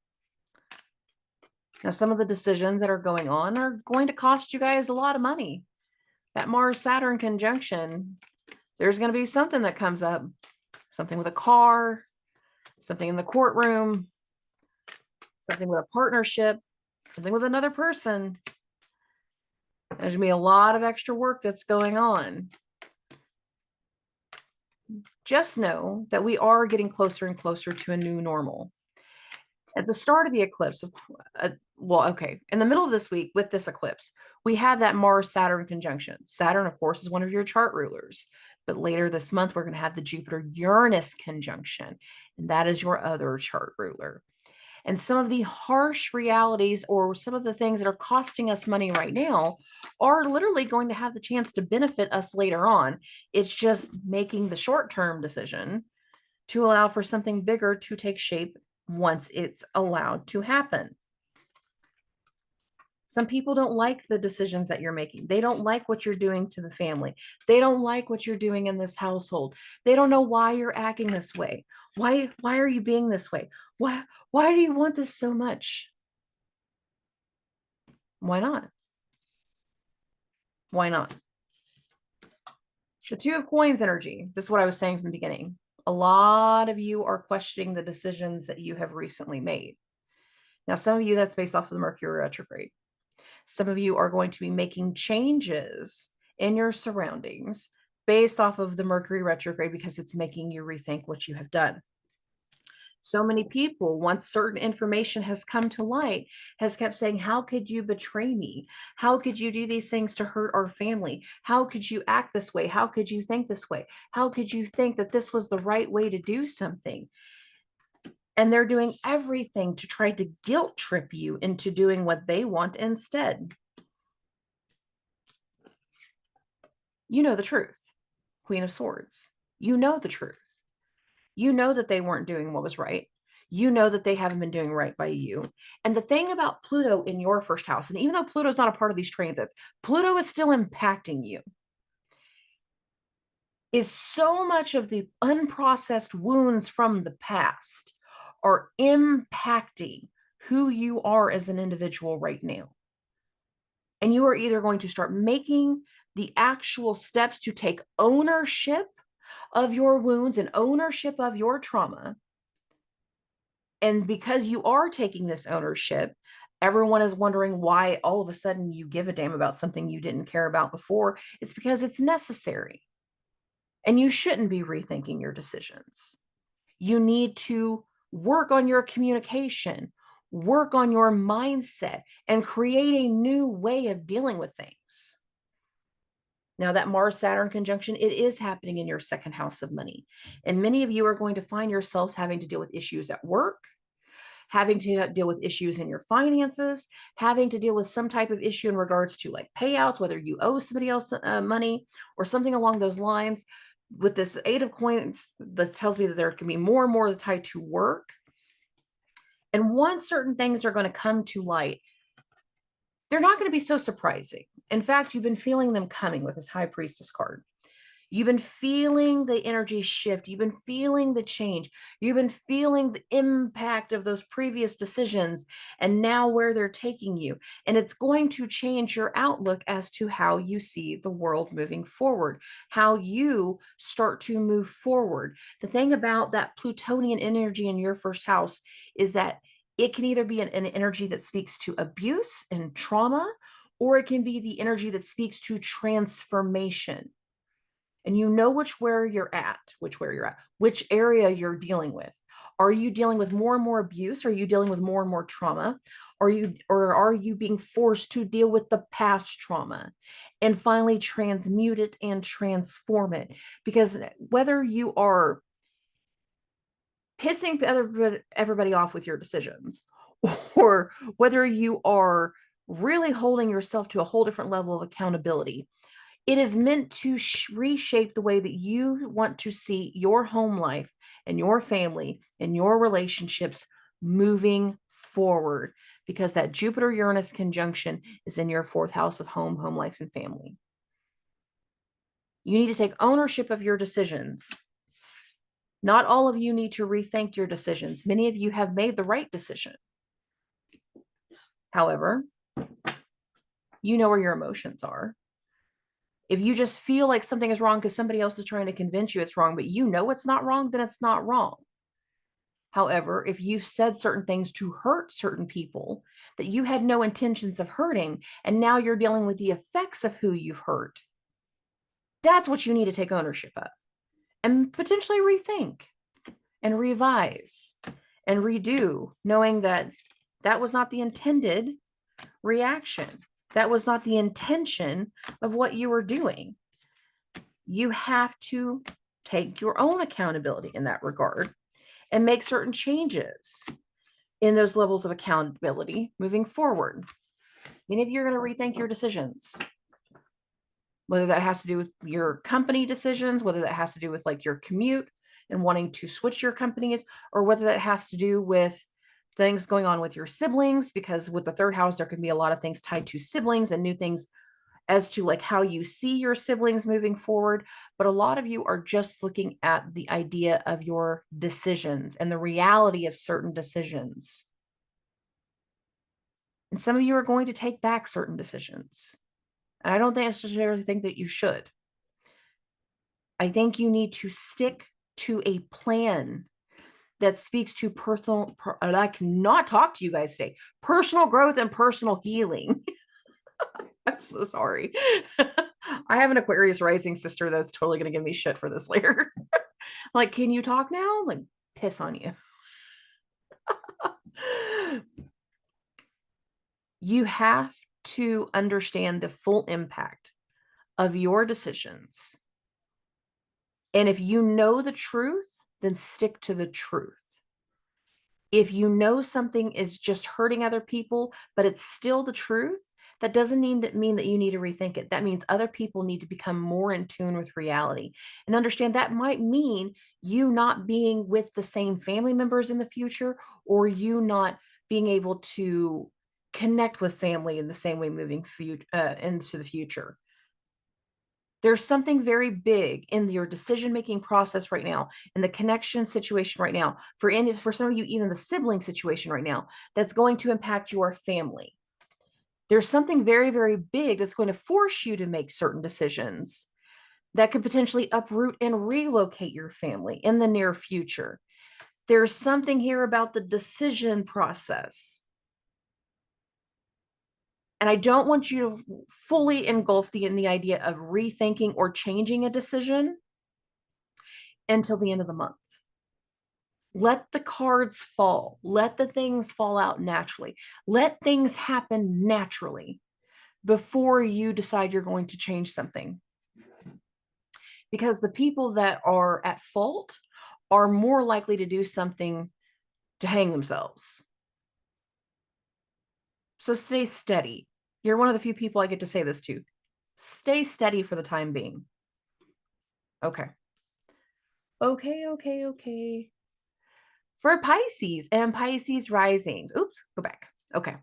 Now, some of the decisions that are going on are going to cost you guys a lot of money. That Mars-Saturn conjunction, there's going to be something that comes up, something with a car, something in the courtroom, something with a partnership, something with another person. There's going to be a lot of extra work that's going on. Just know that we are getting closer and closer to a new normal. At the start of the eclipse, in the middle of this week with this eclipse, we have that Mars-Saturn conjunction. Saturn, of course, is one of your chart rulers. But later this month, we're going to have the Jupiter-Uranus conjunction, and that is your other chart ruler. And some of the harsh realities or some of the things that are costing us money right now are literally going to have the chance to benefit us later on. It's just making the short-term decision to allow for something bigger to take shape once it's allowed to happen. Some people don't like the decisions that you're making. They don't like what you're doing to the family. They don't like what you're doing in this household. They don't know why you're acting this way. Why are you being this way? Why do you want this so much? Why not? Why not? The Two of Coins energy. This is what I was saying from the beginning. A lot of you are questioning the decisions that you have recently made. Now, some of you, that's based off of the Mercury retrograde. Some of you are going to be making changes in your surroundings based off of the Mercury retrograde because it's making you rethink what you have done. So many people, once certain information has come to light, has kept saying, how could you betray me? How could you do these things to hurt our family? How could you act this way? How could you think this way? How could you think that this was the right way to do something? And they're doing everything to try to guilt trip you into doing what they want instead. You know the truth. Queen of Swords. You know the truth. You know that they weren't doing what was right. You know that they haven't been doing right by you. And the thing about Pluto in your first house, and even though Pluto is not a part of these transits, Pluto is still impacting you, is so much of the unprocessed wounds from the past are impacting who you are as an individual right now. And you are either going to start making the actual steps to take ownership of your wounds and ownership of your trauma. And because you are taking this ownership, everyone is wondering why all of a sudden you give a damn about something you didn't care about before. It's because it's necessary. And you shouldn't be rethinking your decisions. You need to work on your communication, work on your mindset, and create a new way of dealing with things. Now, that Mars-Saturn conjunction, it is happening in your second house of money. And many of you are going to find yourselves having to deal with issues at work, having to deal with issues in your finances, having to deal with some type of issue in regards to like payouts, whether you owe somebody else money or something along those lines. With this Eight of Coins, this tells me that there can be more and more tied to work. And once certain things are going to come to light, they're not going to be so surprising. In fact, you've been feeling them coming with this High Priestess card. You've been feeling the energy shift. You've been feeling the change. You've been feeling the impact of those previous decisions and now where they're taking you. And it's going to change your outlook as to how you see the world moving forward, how you start to move forward. The thing about that Plutonian energy in your first house is that it can either be an energy that speaks to abuse and trauma, or it can be the energy that speaks to transformation. And you know which area you're dealing with. Are you dealing with more and more abuse? Are you dealing with more and more trauma? Or are you being forced to deal with the past trauma and finally transmute it and transform it? Because whether you are pissing everybody off with your decisions, or whether you are really holding yourself to a whole different level of accountability. It is meant to reshape the way that you want to see your home life and your family and your relationships moving forward, because that Jupiter-Uranus conjunction is in your fourth house of home, home life, and family. You need to take ownership of your decisions. Not all of you need to rethink your decisions. Many of you have made the right decision. However, you know where your emotions are. If you just feel like something is wrong because somebody else is trying to convince you it's wrong, but you know it's not wrong, then it's not wrong. However, if you've said certain things to hurt certain people that you had no intentions of hurting, and now you're dealing with the effects of who you've hurt, that's what you need to take ownership of and potentially rethink and revise and redo, knowing that that was not the intended reaction. That was not the intention of what you were doing. You have to take your own accountability in that regard and make certain changes in those levels of accountability moving forward. Many of you are going to rethink your decisions, whether that has to do with your company decisions, whether that has to do with like your commute and wanting to switch your companies, or whether that has to do with things going on with your siblings, because with the third house, there can be a lot of things tied to siblings and new things as to like how you see your siblings moving forward. But a lot of you are just looking at the idea of your decisions and the reality of certain decisions. And some of you are going to take back certain decisions. And I don't necessarily think that you should. I think you need to stick to a plan that speaks to personal, I cannot talk to you guys today, personal growth and personal healing. I'm so sorry. I have an Aquarius rising sister that's totally going to give me shit for this later. Like, can you talk now? Like, piss on you. You have to understand the full impact of your decisions. And if you know the truth, then stick to the truth. If you know something is just hurting other people, but it's still the truth, that doesn't mean that you need to rethink it. That means other people need to become more in tune with reality and understand that might mean you not being with the same family members in the future, or you not being able to connect with family in the same way moving into the future. There's something very big in your decision-making process right now, in the connection situation right now, for some of you, even the sibling situation right now, that's going to impact your family. There's something very, very big that's going to force you to make certain decisions that could potentially uproot and relocate your family in the near future. There's something here about the decision process. And I don't want you to fully engulf in the idea of rethinking or changing a decision until the end of the month. Let the cards fall. Let the things fall out naturally. Let things happen naturally before you decide you're going to change something. Because the people that are at fault are more likely to do something to hang themselves. So stay steady. You're one of the few people I get to say this to. Stay steady for the time being. Okay. Okay. For Pisces and Pisces risings. Oops, go back. Okay.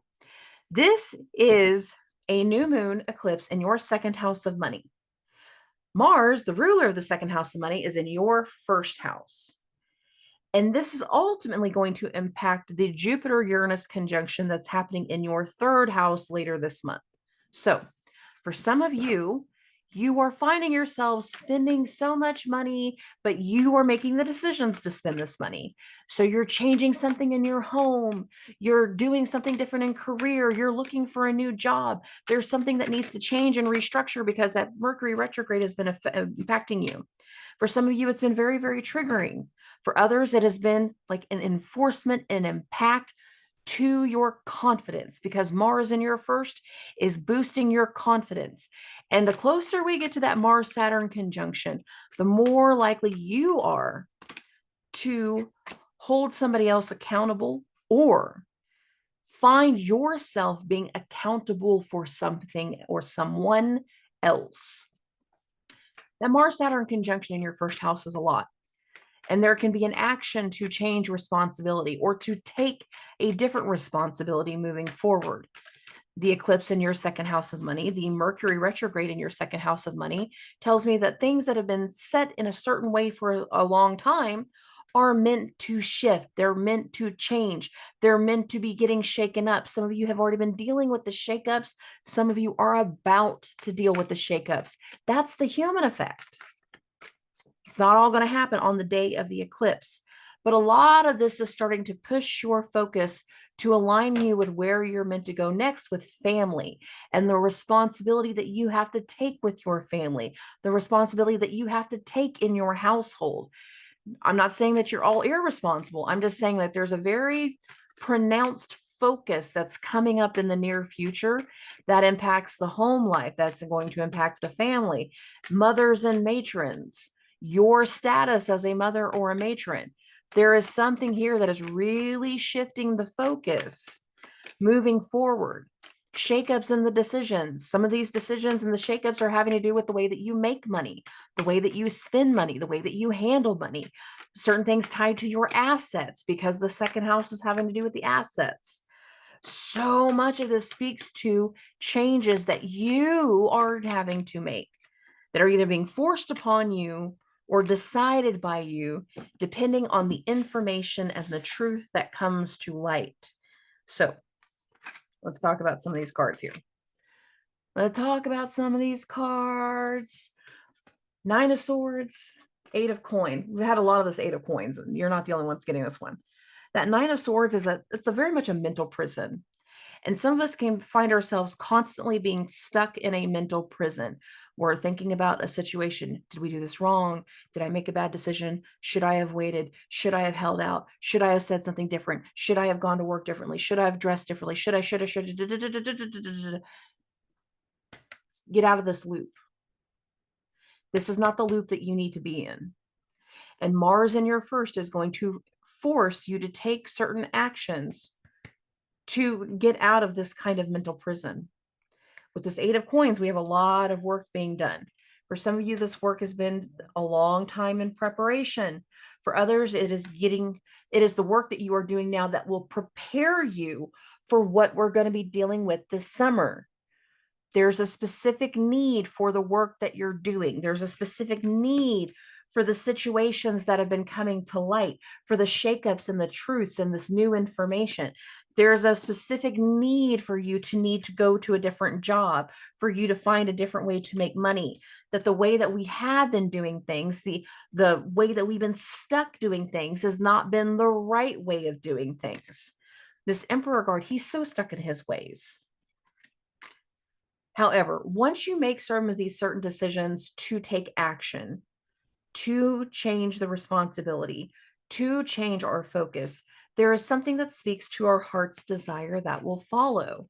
This is a new moon eclipse in your second house of money. Mars, the ruler of the second house of money, is in your first house. And this is ultimately going to impact the Jupiter-Uranus conjunction that's happening in your third house later this month. So for some of you, you are finding yourselves spending so much money, but you are making the decisions to spend this money. So you're changing something in your home. You're doing something different in career. You're looking for a new job. There's something that needs to change and restructure because that Mercury retrograde has been impacting you. For some of you, it's been very, very triggering. For others, it has been like an enforcement and impact to your confidence, because Mars in your first is boosting your confidence. And the closer we get to that Mars-Saturn conjunction, the more likely you are to hold somebody else accountable or Find yourself being accountable for something or someone else. That Mars-Saturn conjunction in your first house is a lot. And there can be an action to change responsibility or to take a different responsibility moving forward. The eclipse in your second house of money, the Mercury retrograde in your second house of money, tells me that things that have been set in a certain way for a long time are meant to shift. They're meant to change. They're meant to be getting shaken up. Some of you have already been dealing with the shakeups. Some of you are about to deal with the shakeups. That's the human effect. It's not all going to happen on the day of the eclipse, but a lot of this is starting to push your focus to align you with where you're meant to go next with family and the responsibility that you have to take with your family, the responsibility that you have to take in your household. I'm not saying that you're all irresponsible. I'm just saying that there's a very pronounced focus that's coming up in the near future that impacts the home life, that's going to impact the family, mothers and matrons, your status as a mother or a matron. There is something here that is really shifting the focus moving forward. Shakeups in the decisions. Some of these decisions and the shakeups are having to do with the way that you make money, the way that you spend money, the way that you handle money. Certain things tied to your assets because the second house is having to do with the assets. So much of this speaks to changes that you are having to make that are either being forced upon you or decided by you, depending on the information and the truth that comes to light. So let's talk about some of these cards here. Let's talk about some of these cards. Nine of Swords, Eight of Coin. We've had a lot of this Eight of Coins, and you're not the only ones getting this one. That Nine of Swords it's a very much a mental prison. And some of us can find ourselves constantly being stuck in a mental prison. We're thinking about a situation. Did we do this wrong? Did I make a bad decision? Should I have waited? Should I have held out? Should I have said something different? Should I have gone to work differently? Should I have dressed differently? Should I? Get out of this loop. This is not the loop that you need to be in. And Mars in your first is going to force you to take certain actions to get out of this kind of mental prison. With this Eight of Coins, we have a lot of work being done. For some of you, this work has been a long time in preparation. For others, it is the work that you are doing now that will prepare you for what we're going to be dealing with this summer. There's a specific need for the work that you're doing. There's a specific need for the situations that have been coming to light, for the shakeups and the truths and this new information. There's a specific need for you to need to go to a different job, for you to find a different way to make money, that the way that we have been doing things, the way that we've been stuck doing things has not been the right way of doing things. This Emperor card, he's so stuck in his ways. However, once you make some of these certain decisions to take action, to change the responsibility, to change our focus, there is something that speaks to our heart's desire that will follow.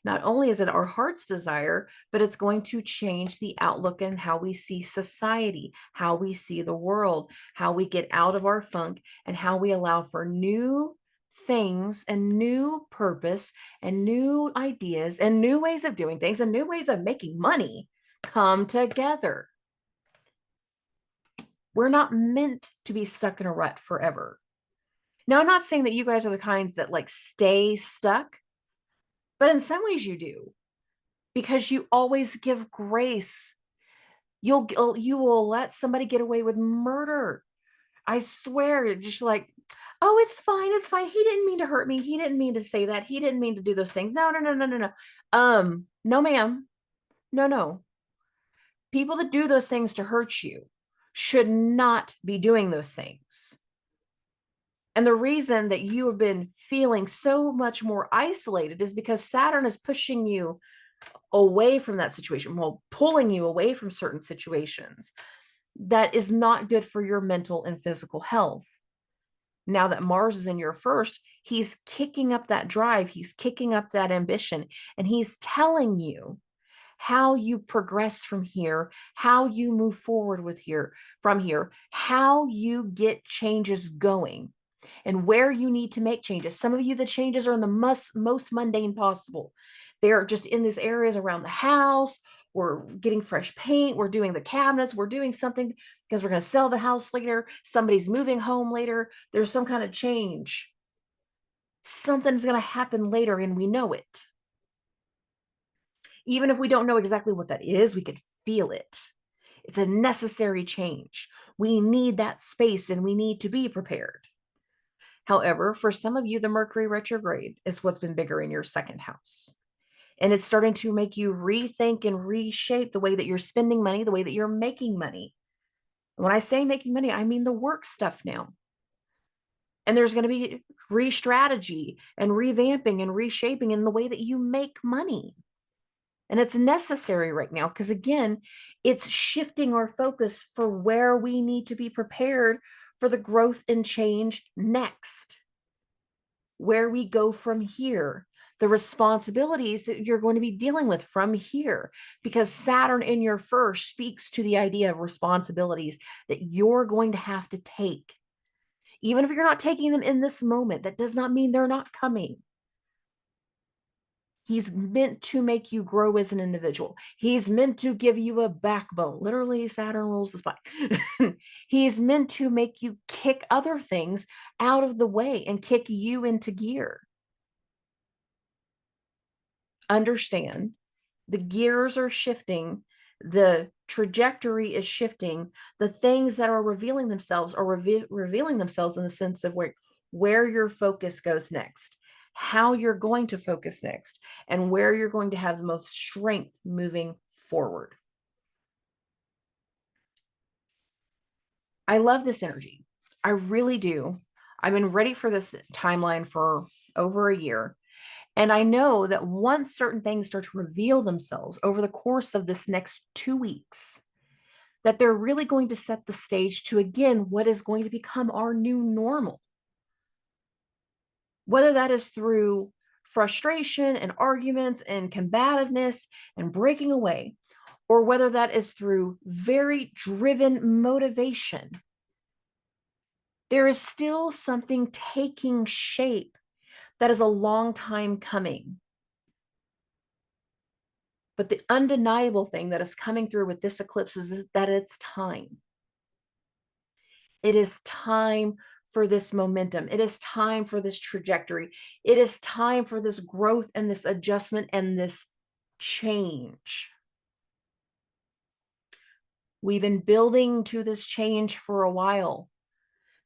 Not only is it our heart's desire, but it's going to change the outlook and how we see society, how we see the world, how we get out of our funk, and how we allow for new things and new purpose and new ideas and new ways of doing things and new ways of making money come together. We're not meant to be stuck in a rut forever. Now, I'm not saying that you guys are the kinds that like stay stuck, but in some ways you do, because you always give grace. You will let somebody get away with murder. I swear, you're just like, oh, it's fine. It's fine. He didn't mean to hurt me. He didn't mean to say that. He didn't mean to do those things. No. No, ma'am. No. People that do those things to hurt you should not be doing those things. And the reason that you have been feeling so much more isolated is because Saturn is pushing you away from that situation, well, pulling you away from certain situations. That is not good for your mental and physical health. Now that Mars is in your first, he's kicking up that drive, he's kicking up that ambition, and he's telling you how you progress from here, how you move forward from here, how you get changes going. and where you need to make changes. Some of you, the changes are in the most mundane possible. They're just in these areas around the house. We're getting fresh paint. We're doing the cabinets. We're doing something because we're going to sell the house later. Somebody's moving home later. There's some kind of change. Something's going to happen later, and we know it. Even if we don't know exactly what that is, we could feel it. It's a necessary change. We need that space, and we need to be prepared. However, for some of you, the Mercury retrograde is what's been bigger in your second house. And it's starting to make you rethink and reshape the way that you're spending money, the way that you're making money. When I say making money, I mean the work stuff now. And there's going to be re-strategy and revamping and reshaping in the way that you make money. And it's necessary right now because, again, it's shifting our focus for where we need to be prepared for the growth and change next. Where we go from here, the responsibilities that you're going to be dealing with from here, because Saturn in your first speaks to the idea of responsibilities that you're going to have to take. Even if you're not taking them in this moment, that does not mean they're not coming. He's meant to make you grow as an individual. He's meant to give you a backbone. Literally, Saturn rules the spine. He's meant to make you kick other things out of the way and kick you into gear. Understand, the gears are shifting. The trajectory is shifting. The things that are revealing themselves are revealing themselves in the sense of where your focus goes next, how you're going to focus next, and where you're going to have the most strength moving forward. I love this energy. I really do. I've been ready for this timeline for over a year. And I know that once certain things start to reveal themselves over the course of this next 2 weeks, that they're really going to set the stage to, again, what is going to become our new normal. Whether that is through frustration and arguments and combativeness and breaking away, or whether that is through very driven motivation, there is still something taking shape that is a long time coming. But the undeniable thing that is coming through with this eclipse is that it's time. It is time for this momentum. It is time for this trajectory. It is time for this growth and this adjustment and this change. We've been building to this change for a while.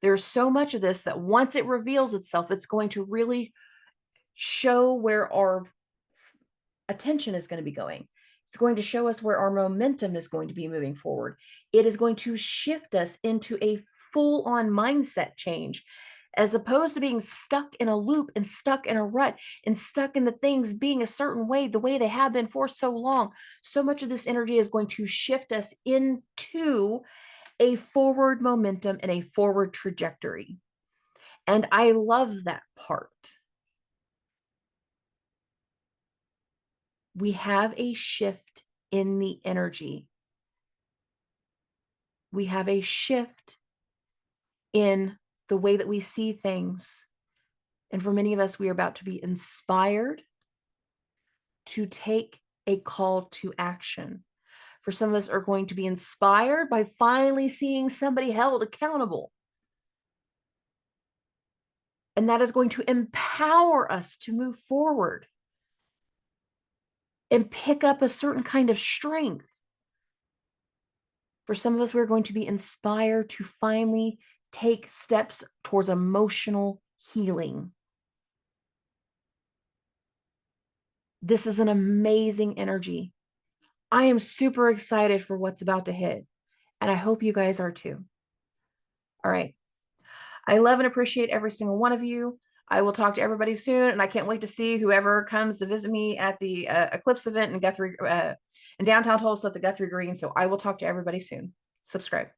There's so much of this that once it reveals itself, it's going to really show where our attention is going to be going. It's going to show us where our momentum is going to be moving forward. It is going to shift us into a full-on mindset change, as opposed to being stuck in a loop and stuck in a rut and stuck in the things being a certain way, the way they have been for so long. So much of this energy is going to shift us into a forward momentum and a forward trajectory. And I love that part. We have a shift in the energy. We have a shift in the way that we see things. And for many of us, we are about to be inspired to take a call to action. For some of us are going to be inspired by finally seeing somebody held accountable. And that is going to empower us to move forward and pick up a certain kind of strength. For some of us, we're going to be inspired to finally take steps towards emotional healing. This is an amazing energy. I am super excited for what's about to hit, and I hope you guys are too. All right. I love and appreciate every single one of you. I will talk to everybody soon, and I can't wait to see whoever comes to visit me at the Eclipse event in Guthrie, in downtown Tulsa at the Guthrie Green. So I will talk to everybody soon. Subscribe.